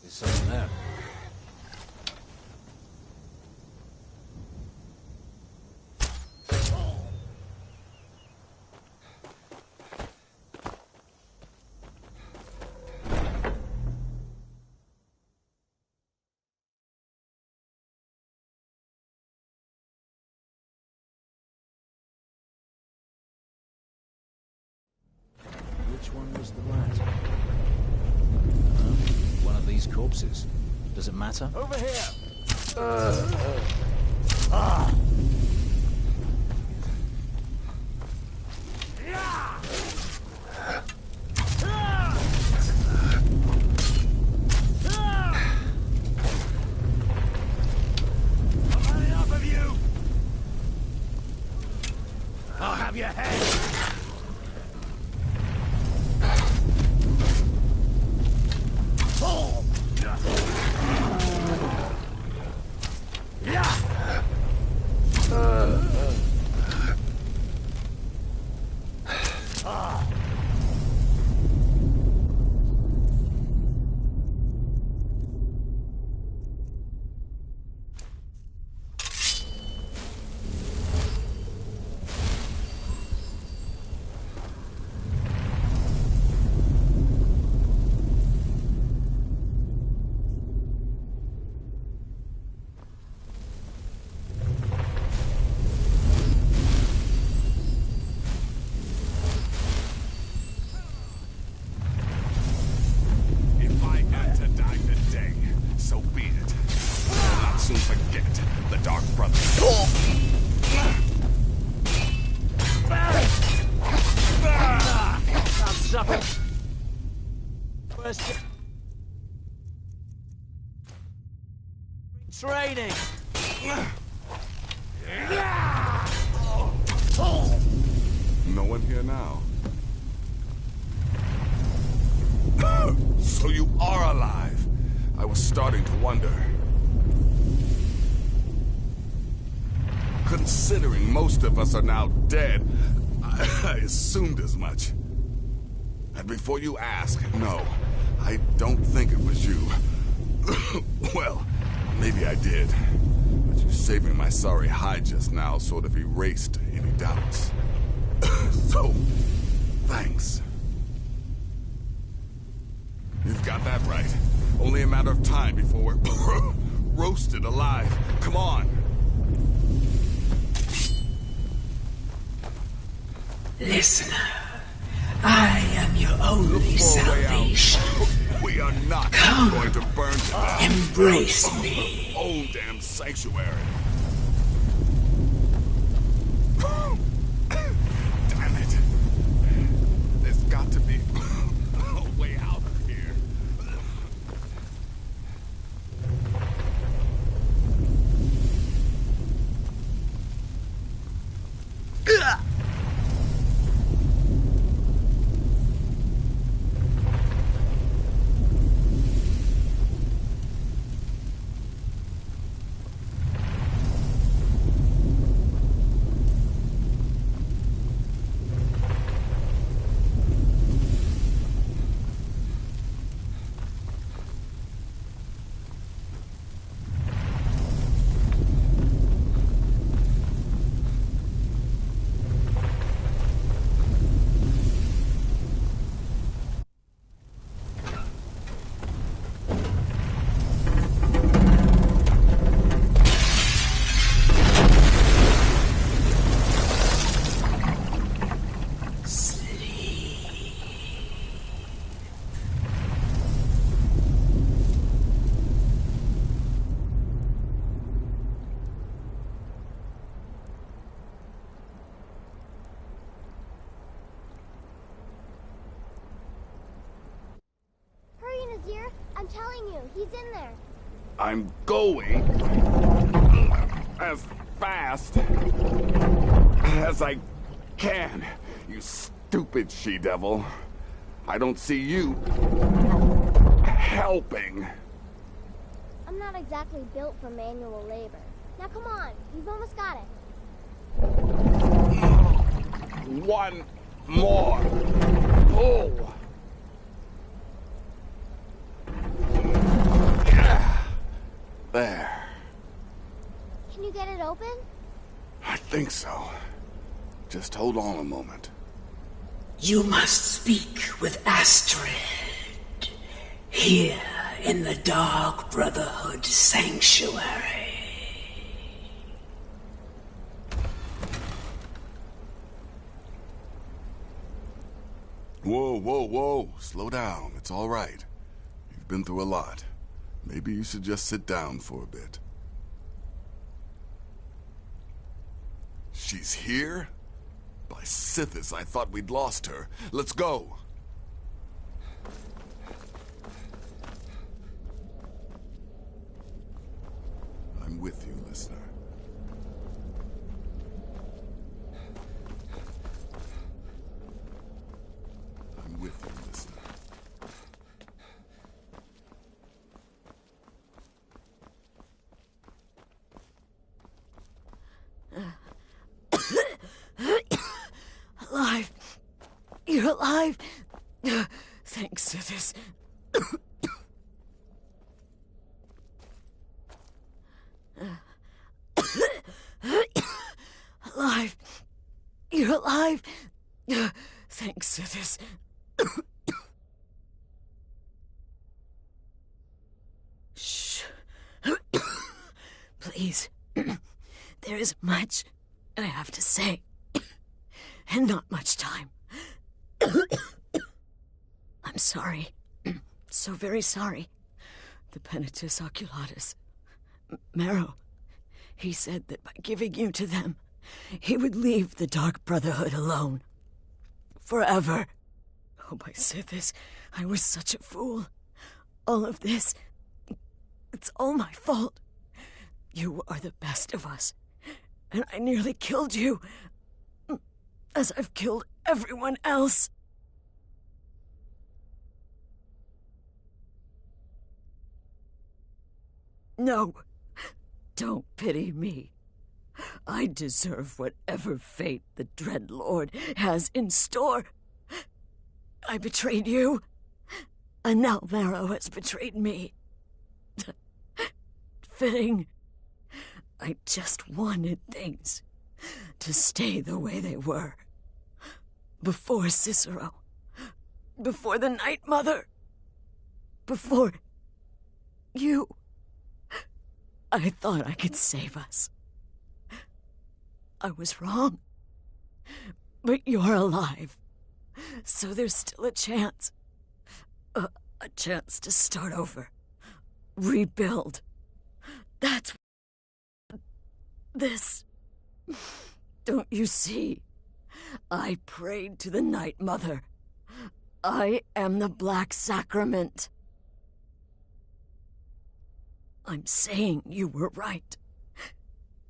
K: There's someone there. Which one was the rat? One of these corpses. Does it matter?
U: Over here! I've had enough of you! I'll have your head! Training!
S: No one here now. So you are alive. I was starting to wonder. Considering most of us are now dead, I assumed as much. And before you ask, no, I don't think it was you. Well, maybe I did. But you saving my sorry hide just now sort of erased any doubts. So, thanks. You've got that right. Only a matter of time before we're roasted alive. Come on.
I: Listener, I am your only salvation.
S: We are not going to burn to death.
I: Embrace me.
S: Oh, damn sanctuary. Damn it. There's got to be a way out of here.
R: Vizier. I'm telling you, he's in there.
S: I'm going as fast as I can, you stupid she-devil. I don't see you helping.
R: I'm not exactly built for manual labor. Now come on, you've almost got it.
S: One more pull. There.
R: Can you get it open?
S: I think so. Just hold on a moment.
I: You must speak with Astrid. Here in the Dark Brotherhood Sanctuary.
S: Whoa, whoa, whoa. Slow down. It's all right. You've been through a lot. Maybe you should just sit down for a bit. She's here? By Sithis, I thought we'd lost her. Let's go. I'm with you, listener. I'm with you, listener.
B: Alive. You're alive. Thanks to this. Alive. You're alive. Thanks to this. Shh. Please. There is much I have to say. And not much time. I'm sorry. So very sorry. The Penitus Oculatus. Marrow. He said that by giving you to them, he would leave the Dark Brotherhood alone. Forever. Oh, by Sithis, I was such a fool. All of this, it's all my fault. You are the best of us, and I nearly killed you, as I've killed everyone else. No, don't pity me. I deserve whatever fate the Dread Lord has in store. I betrayed you, and now Marrow has betrayed me. Fitting. I just wanted things to stay the way they were. Before Cicero. Before the Night Mother. Before you. I thought I could save us. I was wrong. But you're alive. So there's still a chance. A chance to start over. Rebuild. That's this. Don't you see? I prayed to the Night Mother. I am the Black Sacrament. I'm saying you were right.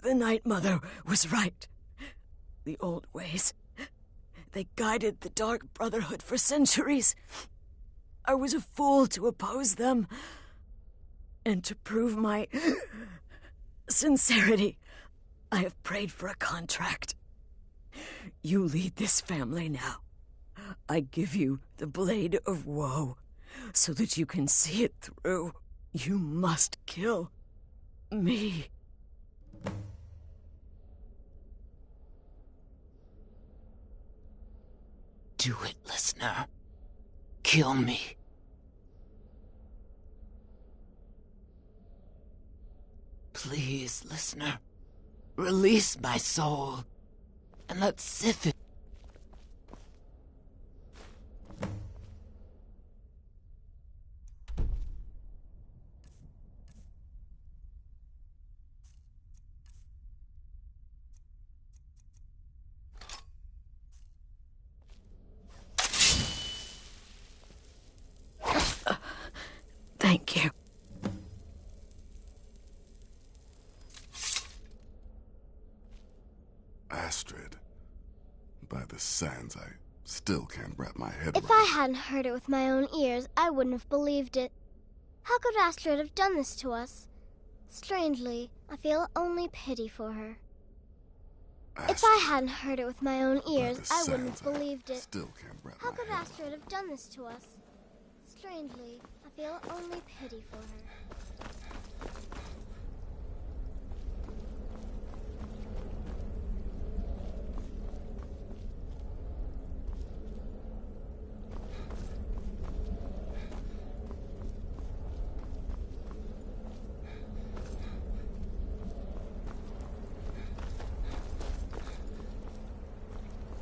B: The Night Mother was right. The old ways. They guided the Dark Brotherhood for centuries. I was a fool to oppose them. And to prove my sincerity, I have prayed for a contract. You lead this family now. I give you the Blade of Woe, so that you can see it through. You must kill me.
I: Do it, listener. Kill me. Please, listener. Release my soul. And let Sithis. Thank you.
S: Astrid. By the sands, I still can't wrap my head
R: If
S: around.
R: I hadn't heard it with my own ears, I wouldn't have believed it. How could Astrid have done this to us? Strangely, I feel only pity for her. If I hadn't heard it with my own ears, I wouldn't have believed it.
S: Still can't wrap
R: How
S: my
R: could
S: head
R: Astrid have done this to us? Strangely, I feel only pity for her.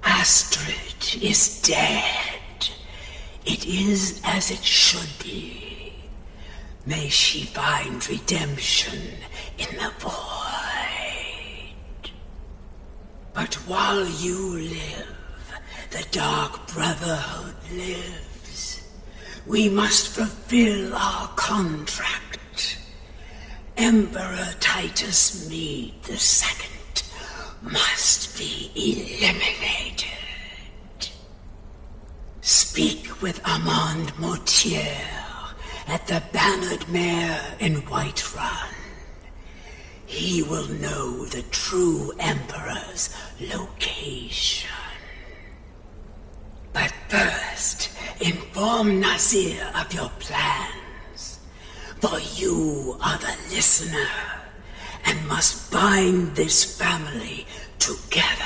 I: Astrid is dead. It is as it should be. May she find redemption in the void. But while you live, the Dark Brotherhood lives. We must fulfill our contract. Emperor Titus Mede II must be eliminated. Speak with Armand Mortier at the Bannered Mare in Whiterun. He will know the true Emperor's location. But first, inform Nazir of your plans, for you are the listener and must bind this family together.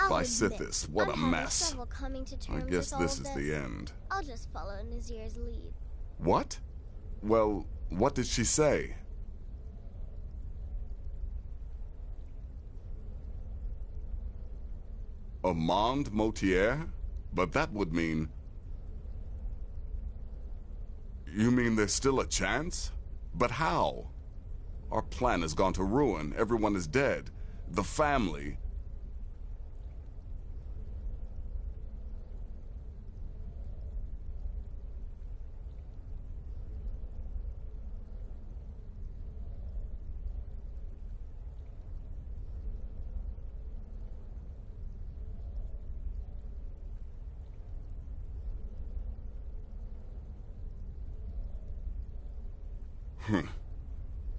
S: By Sithis, what a mess. I guess this is
R: this.
S: the end.
R: I'll just follow Nazir's lead.
S: What? Well, what did she say? Armand Mortier? But that would mean... You mean there's still a chance? But how? Our plan has gone to ruin. Everyone is dead. The family...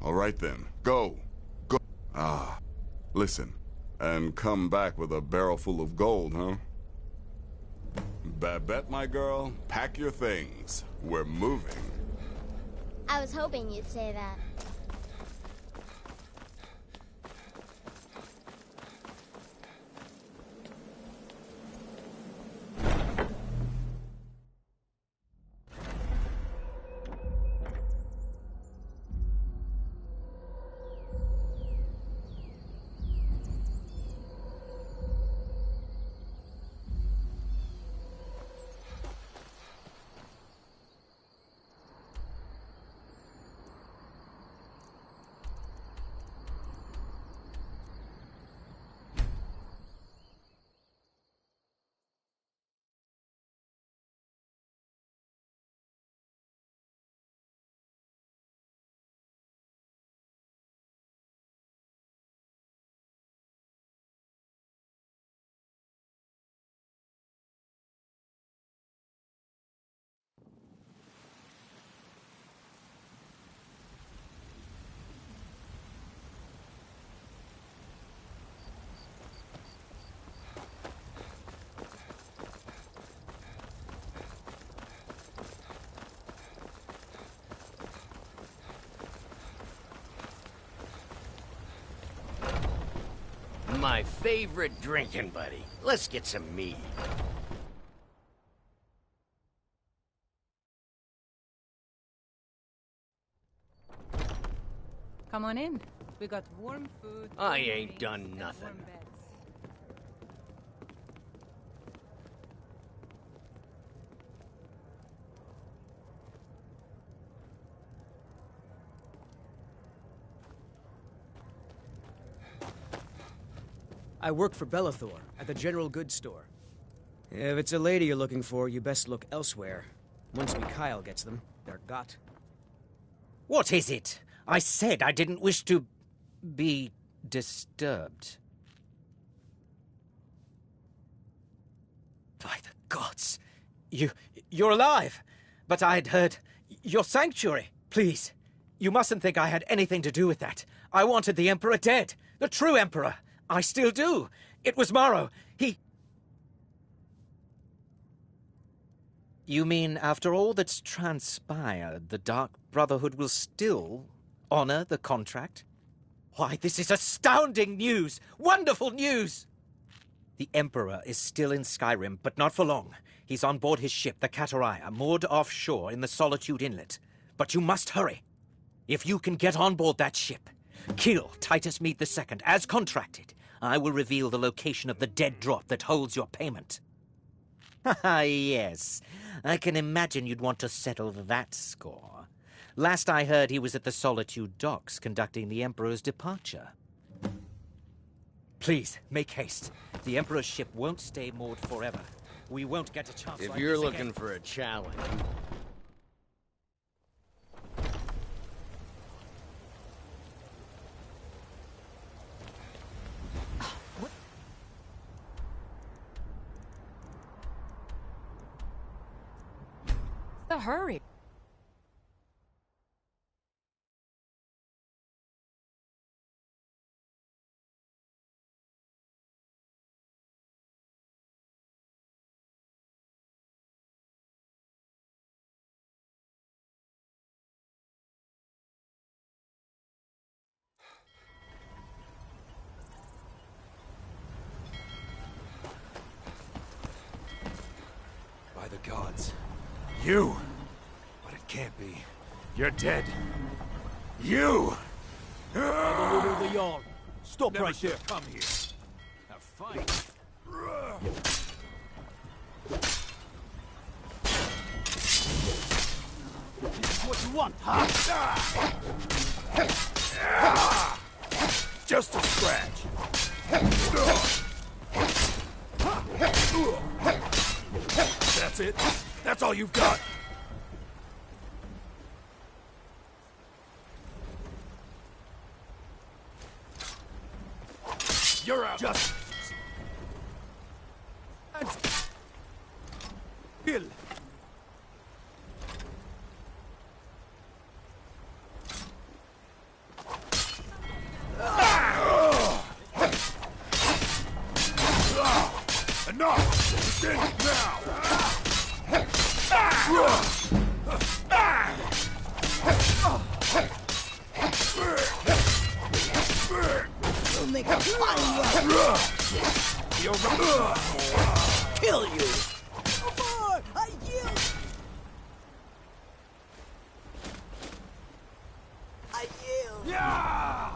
S: All right then. Go. Go. Ah. Listen. And come back with a barrel full of gold, huh? Babette, my girl, pack your things. We're moving.
R: I was hoping you'd say that.
D: my favorite drinking buddy. Let's get some mead.
Q: Come on in. We got warm food.
D: I ain't done nothing.
V: I work for Bellathor at the general goods store. If it's a lady you're looking for, you best look elsewhere. Once Mikhail gets them, they're got.
K: What is it? I said I didn't wish to be disturbed. By the gods! You're alive! But I had heard your sanctuary. Please, you mustn't think I had anything to do with that. I wanted the Emperor dead. The true Emperor. I still do. It was Morrow. He... You mean after all that's transpired, the Dark Brotherhood will still honor the contract? Why, this is astounding news! Wonderful news! The Emperor is still in Skyrim, but not for long. He's on board his ship, the Kataraya, moored offshore in the Solitude Inlet. But you must hurry. If you can get on board that ship, kill Titus Mead II, as contracted, I will reveal the location of the dead drop that holds your payment. Ah, yes. I can imagine you'd want to settle that score. Last I heard, he was at the Solitude docks conducting the Emperor's departure. Please, make haste. The Emperor's ship won't stay moored forever. We won't get a chance
D: If
K: like
D: you're
K: this
D: looking
K: again.
D: for a challenge...
Q: The hurry.
N: By the gods. You! But it can't be. You're dead. You!
O: By the lord of the Jarl. Stop
N: Never
O: right there.
N: Come here. Have fight.
O: This is what you want, huh?
N: Just a scratch. That's it? That's all you've got? You're out. Just...
O: Kill.
N: Enough! It's ending now!
I: We'll make a fine run. Kill you. Aboard! I yield. I yield.
N: Yeah!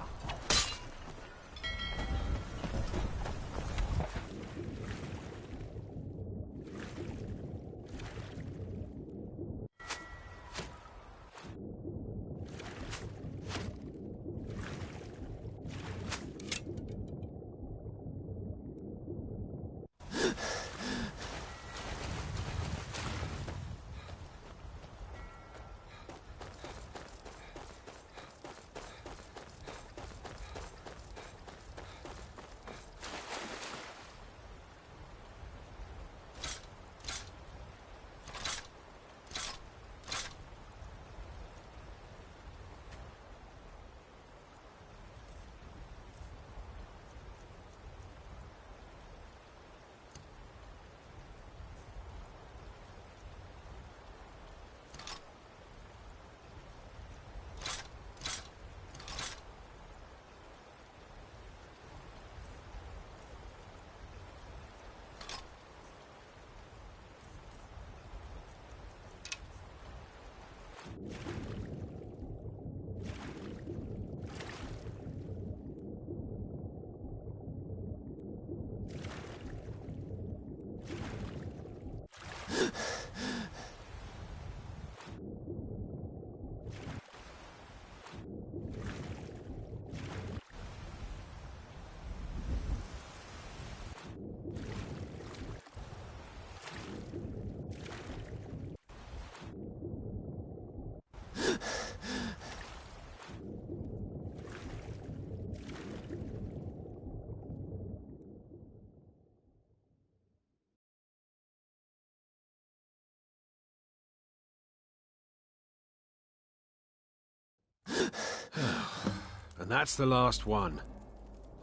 E: And that's the last one.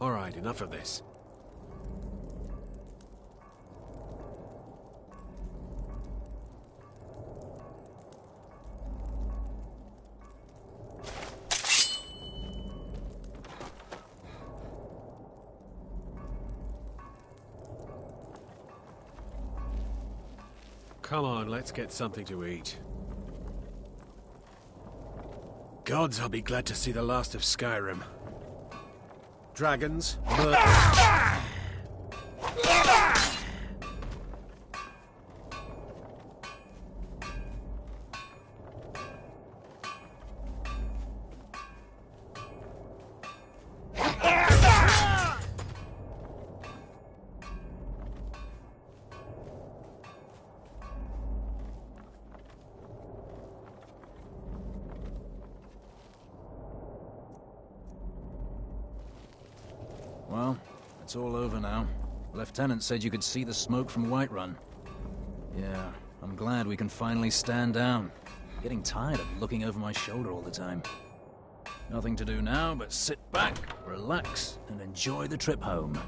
E: All right, enough of this. Come on, let's get something to eat. Gods, I'll be glad to see the last of Skyrim. Dragons, murder...
N: Well, it's all over now. Lieutenant said you could see the smoke from Whiterun. Yeah, I'm glad we can finally stand down. Getting tired of looking over my shoulder all the time. Nothing to do now but sit back, relax, and enjoy the trip home.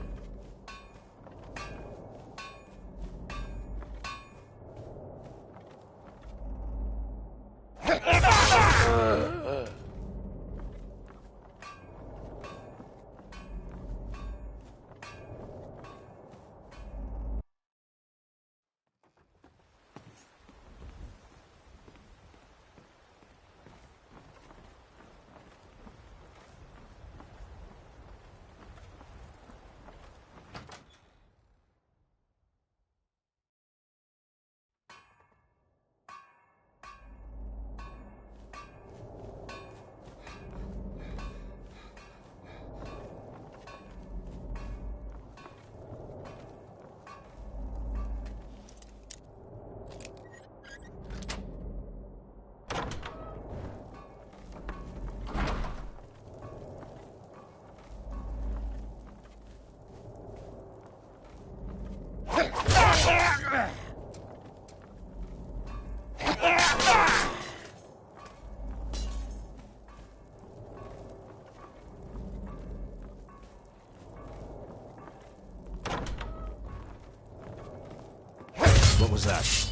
N: What was that?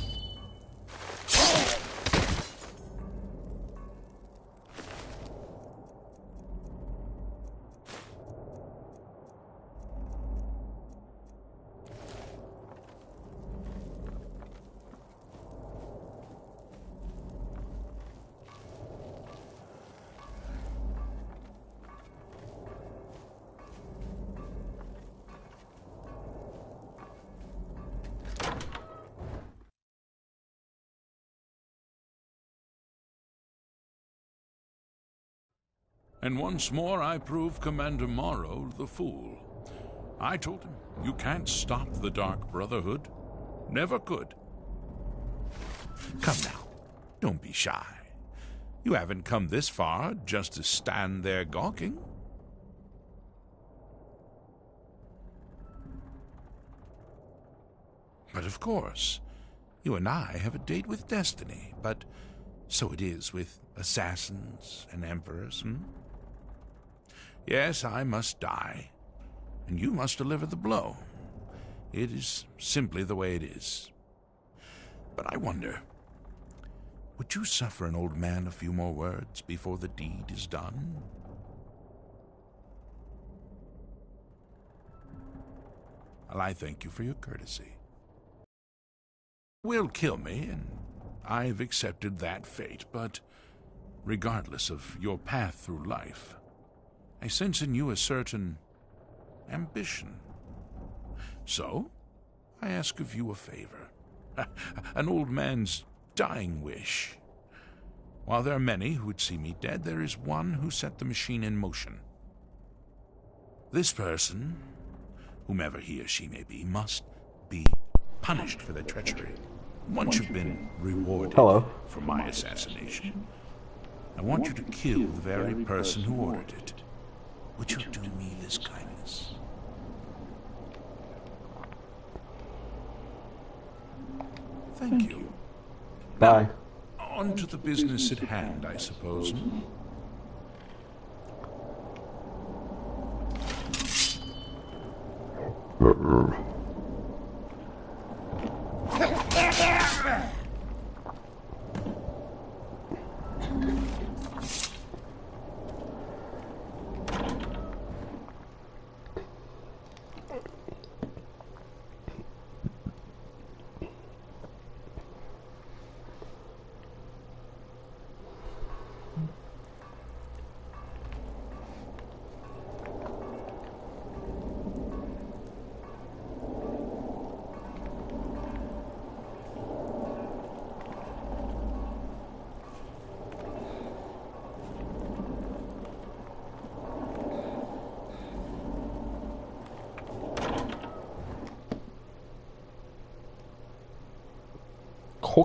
F: And once more I prove Commander Morrow the fool. I told him, you can't stop the Dark Brotherhood. Never could. Come now, don't be shy. You haven't come this far just to stand there gawking. But of course, you and I have a date with destiny, but so it is with assassins and emperors, Yes, I must die, and you must deliver the blow. It is simply the way it is. But I wonder, would you suffer an old man a few more words before the deed is done? Well, I thank you for your courtesy. You will kill me, and I've accepted that fate, but regardless of your path through life, I sense in you a certain ambition. So, I ask of you a favor. An old man's dying wish. While there are many who would see me dead, there is one who set the machine in motion. This person, whomever he or she may be, must be punished for their treachery. Once you've been rewarded for my assassination, I want you to kill the very person who ordered it. Would you do me this kindness? Thank you.
W: Bye.
F: On to the business at hand, I suppose.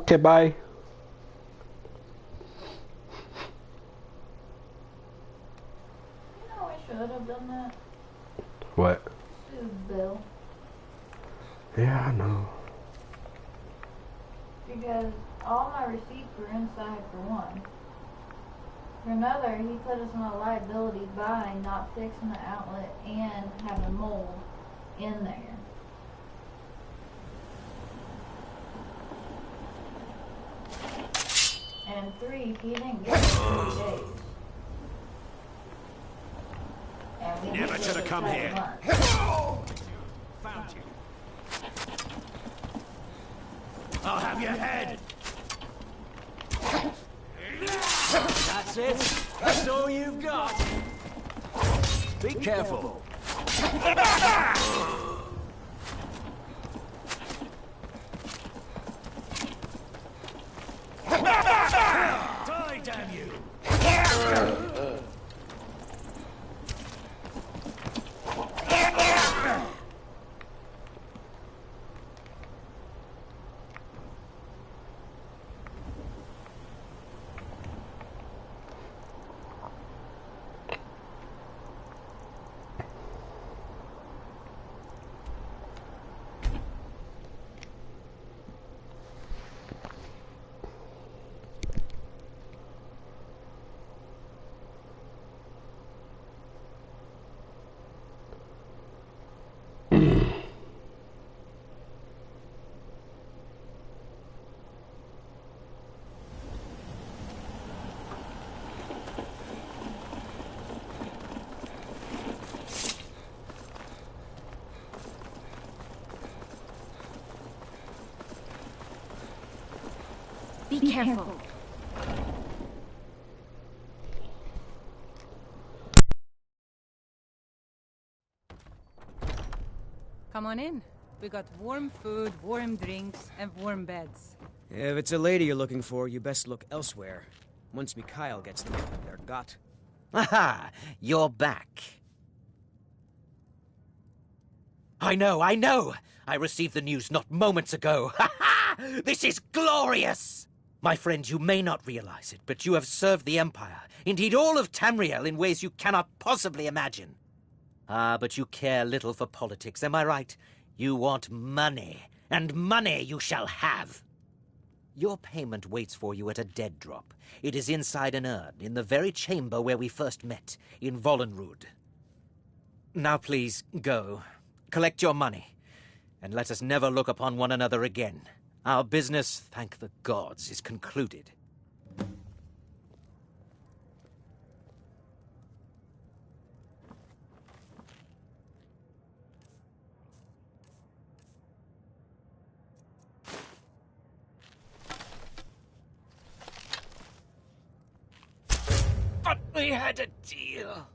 A: Okay, bye.
T: I should have done that.
A: What?
T: Sued Bill.
A: Yeah, I know.
T: Because all my receipts were inside for one. For another, he put us on a liability by not fixing the outlet and having mold in there. And three, he didn't get it for 3 days. And we
E: Never should have come here.
U: Found you. I'll have your head. That's it. That's all you've got. Be careful. Die, damn you!
T: Be careful. Come on in. We got warm food, warm drinks, and warm beds.
V: If it's a lady you're looking for, you best look elsewhere. Once Mikhail gets them, they're got.
K: Aha! You're back. I know! I received the news not moments ago. Ha ha! This is glorious! My friend, you may not realize it, but you have served the Empire, indeed all of Tamriel, in ways you cannot possibly imagine. Ah, but you care little for politics, am I right? You want money, and money you shall have. Your payment waits for you at a dead drop. It is inside an urn, in the very chamber where we first met, in Vollenrud. Now please, go. Collect your money, and let us never look upon one another again. Our business, thank the gods, is concluded. But we had a deal.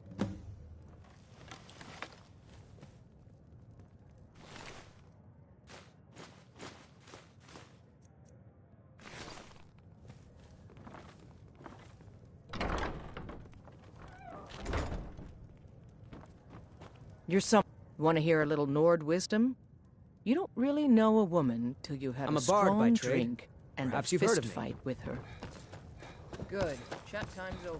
P: You're some... Want to hear a little Nord wisdom? You don't really know a woman till you have
V: I'm
P: a
V: a bard
P: strong
V: by trade.
P: drink and
V: Perhaps
P: a
V: you've heard
P: fist
V: of me.
P: fight with her. Good. Chat time's over.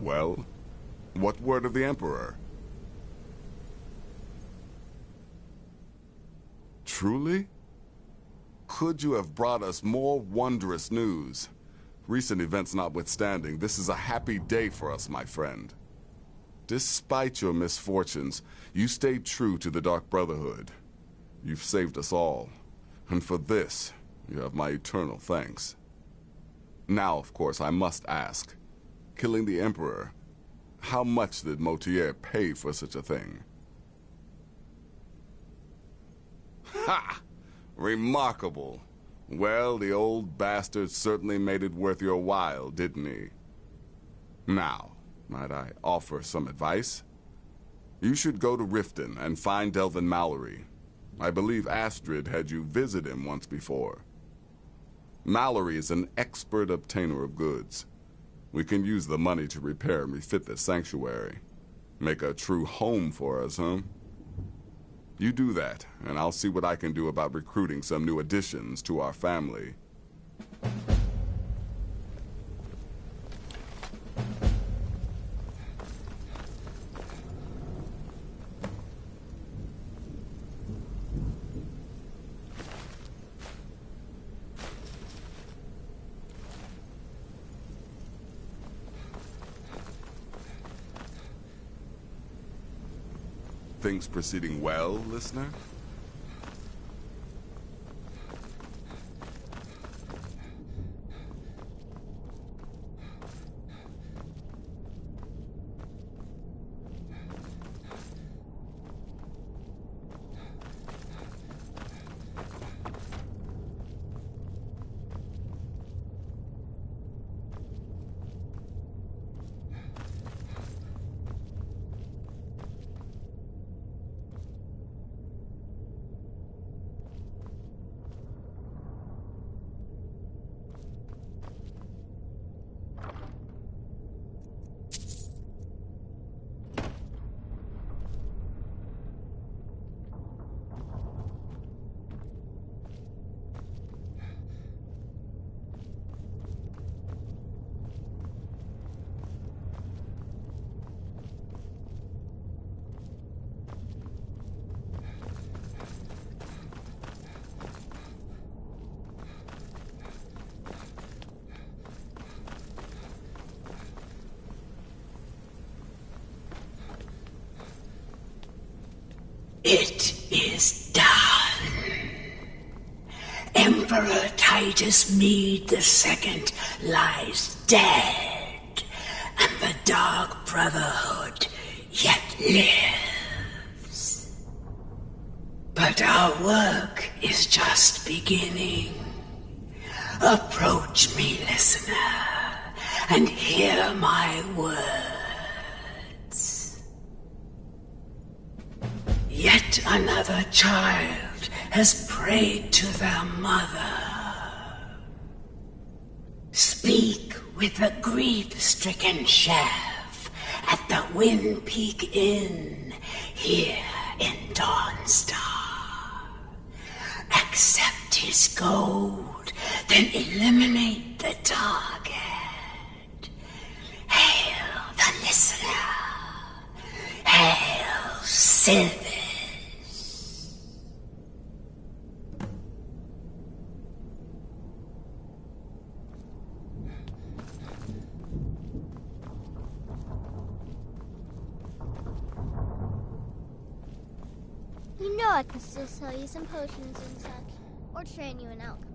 S: Well, what word of the Emperor? Truly? Could you have brought us more wondrous news? Recent events notwithstanding, this is a happy day for us, my friend. Despite your misfortunes, you stayed true to the Dark Brotherhood. You've saved us all, and for this, you have my eternal thanks. Now, of course, I must ask, killing the Emperor, how much did Motier pay for such a thing? Ha! Remarkable. Well, the old bastard certainly made it worth your while, didn't he? Now, might I offer some advice? You should go to Riften and find Delvin Mallory. I believe Astrid had you visit him once before. Mallory is an expert obtainer of goods. We can use the money to repair and refit this sanctuary. Make a true home for us, huh? You do that, and I'll see what I can do about recruiting some new additions to our family. Things proceeding well, listener?
I: It is done. Emperor Titus Mede II lies dead, and the Dark Brotherhood yet lives. But our work is just beginning. Approach me, listener, and hear my words. Yet another child has prayed to their mother. Speak with the grief-stricken chef at the Wind Peak Inn here in Dawnstar. Accept his gold, then eliminate the target. Hail the listener. Hail Sylvan.
R: You know I can still sell you some potions and such, or train you in alchemy.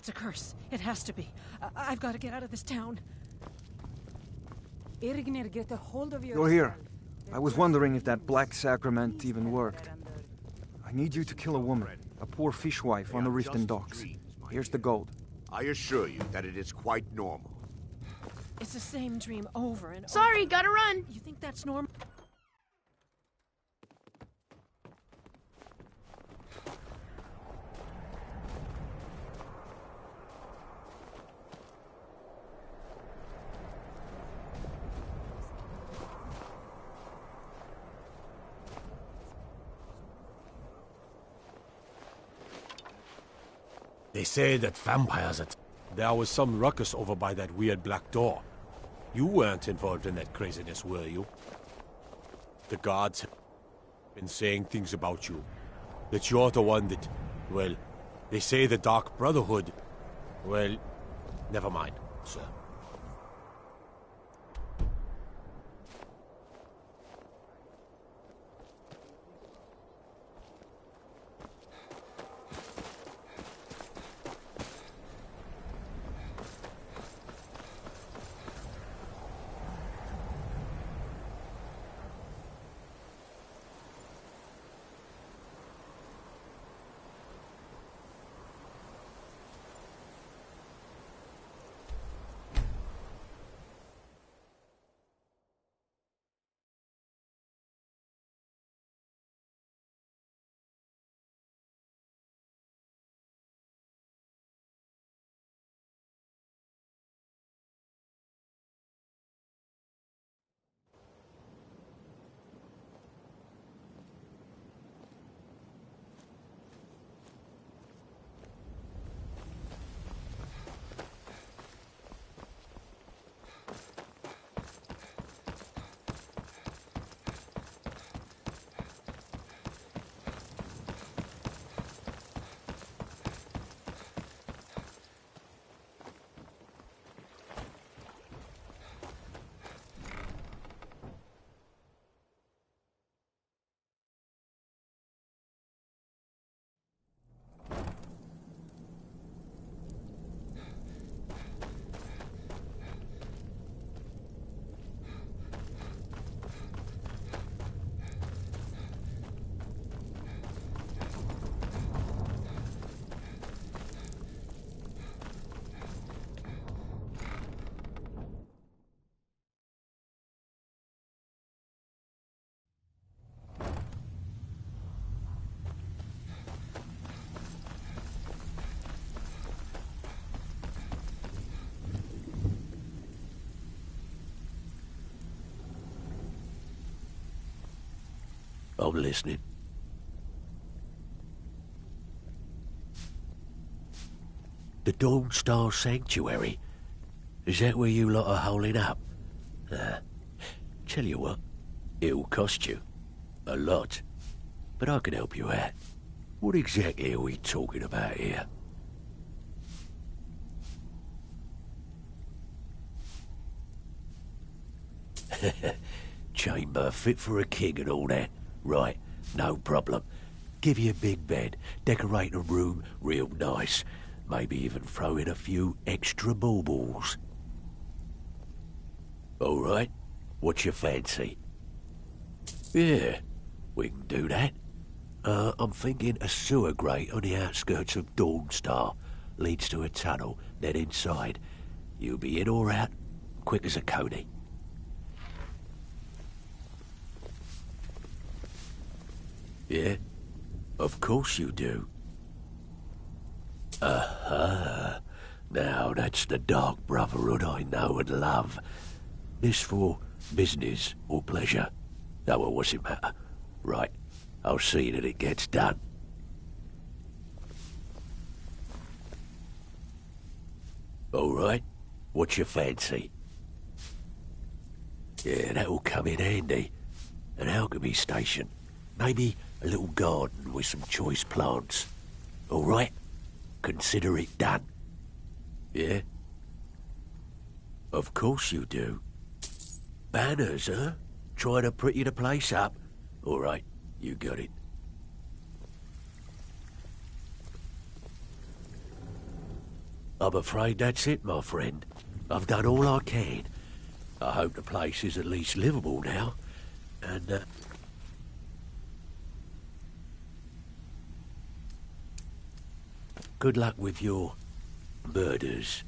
P: It's a curse. It has to be. I've got to get out of this town.
Q: Irgnir, get a hold of
C: You're here. I was wondering if that black sacrament even worked. I need you to kill a woman, a poor fishwife on the Riften docks. Here's the gold.
L: I assure you that it is quite normal.
P: It's the same dream over and over.
W: Sorry, gotta run.
P: You think that's normal?
X: They say that vampires are...
A: There was some ruckus over by that weird black door. You weren't involved in that craziness, were you? The guards have been saying things about you. That you're the one that... Well, they say the Dark Brotherhood... Well, never mind, sir.
X: I'm listening. The Dawn Star Sanctuary? Is that where you lot are holding up? Tell you what, it'll cost you. A lot. But I can help you out. What exactly are we talking about here? Chamber fit for a king and all that. Right, no problem. Give you a big bed, decorate a room real nice. Maybe even throw in a few extra baubles. All right, what's your fancy? Yeah, we can do that. I'm thinking a sewer grate on the outskirts of Dawnstar. Leads to a tunnel, then inside. You'll be in or out, quick as a coney. Yeah, of course you do. Aha. Now that's the Dark Brotherhood I know and love. This for business or pleasure? No, well, what's it matter? Right, I'll see that it gets done. All right, what's your fancy? Yeah, that'll come in handy. An alchemy station. Maybe a little garden with some choice plants. All right? Consider it done. Yeah? Of course you do. Banners, huh? Trying to pretty the place up? All right, you got it. I'm afraid that's it, my friend. I've done all I can. I hope the place is at least livable now. And, good luck with your murders.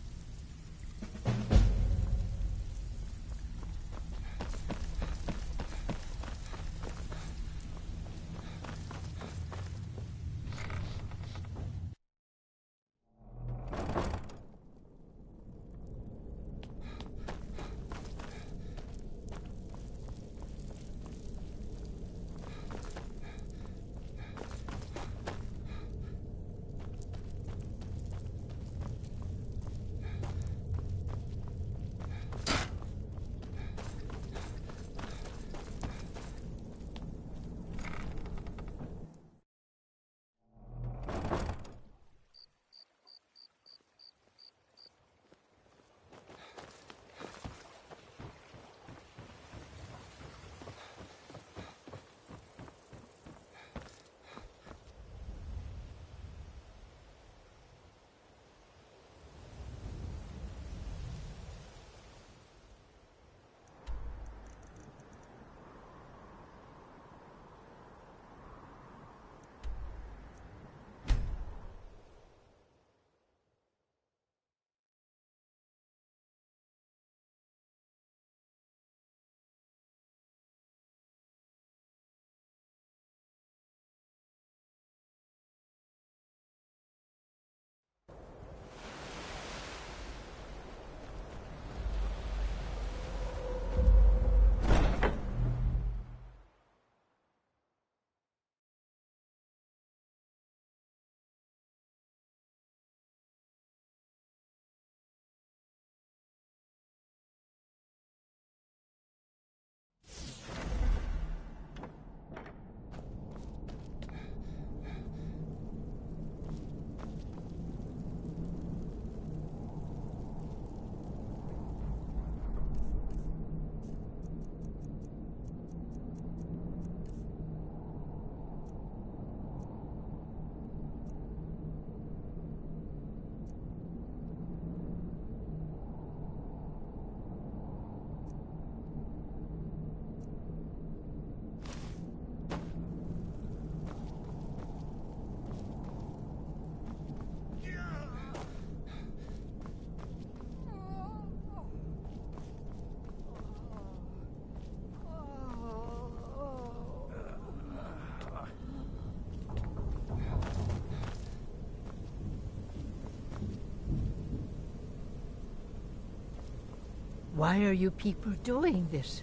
G: Why are you people doing this?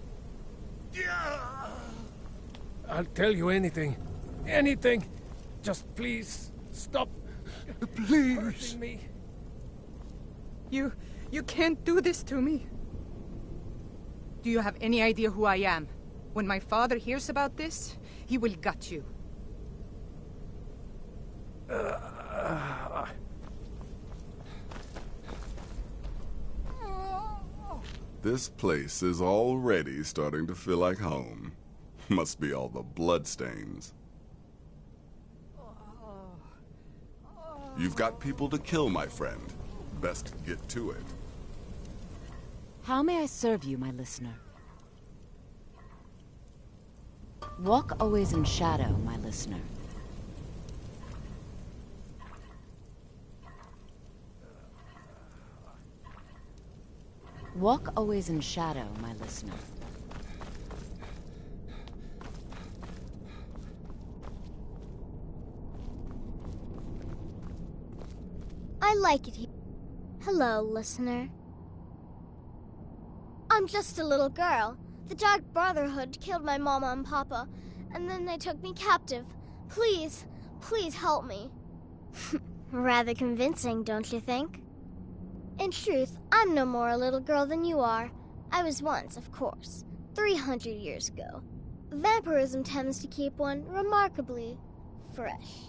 E: I'll tell you anything. Anything. Just please stop.
H: Please.
E: Hurting me.
Q: You can't do this to me. Do you have any idea who I am? When my father hears about this, he will gut you.
S: This place is already starting to feel like home. Must be all the bloodstains. You've got people to kill, my friend. Best get to it.
J: How may I serve you, my listener? Walk always in shadow, my listener. Walk always in shadow, my listener.
R: I like it here. Hello, listener. I'm just a little girl. The Dark Brotherhood killed my mama and papa, and then they took me captive. Please, please help me. Rather convincing, don't you think? In truth, I'm no more a little girl than you are. I was once, of course, 300 years ago. Vampirism tends to keep one remarkably fresh.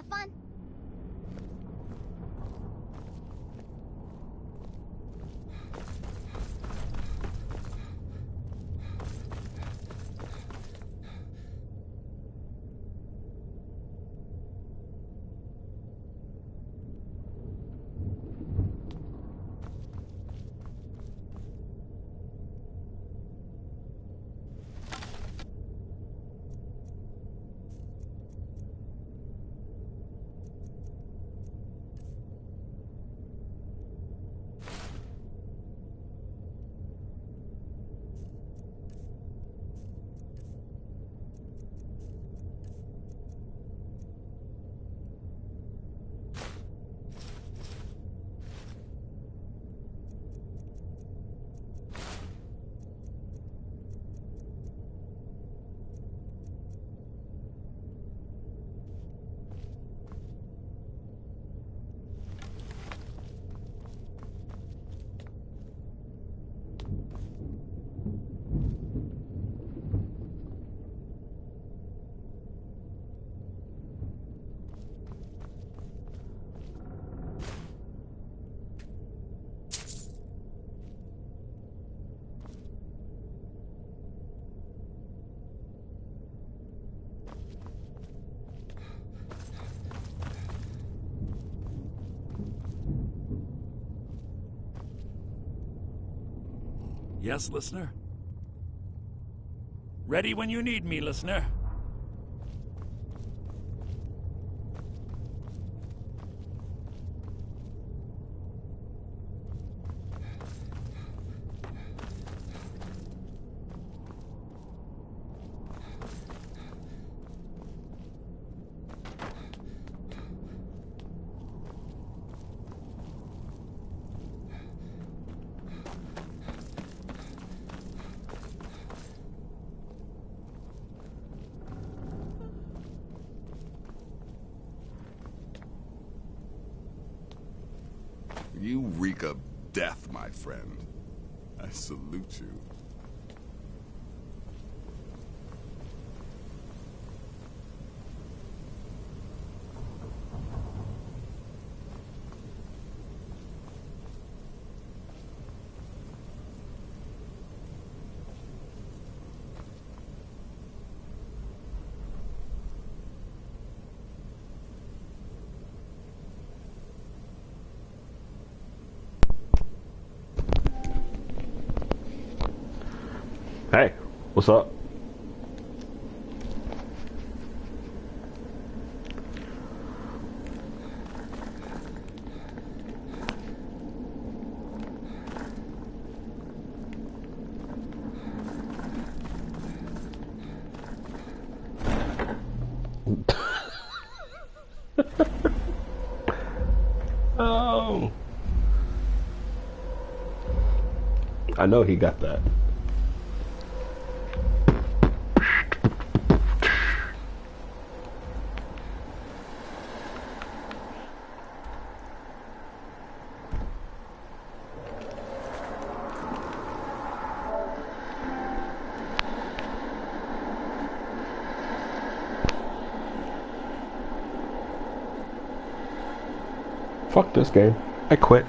R: Have fun.
B: Yes, listener? Ready when you need me, listener.
S: You reek of death, my friend. I salute you.
H: Hey, what's up? Oh, I know he got that. Fuck this game. I quit.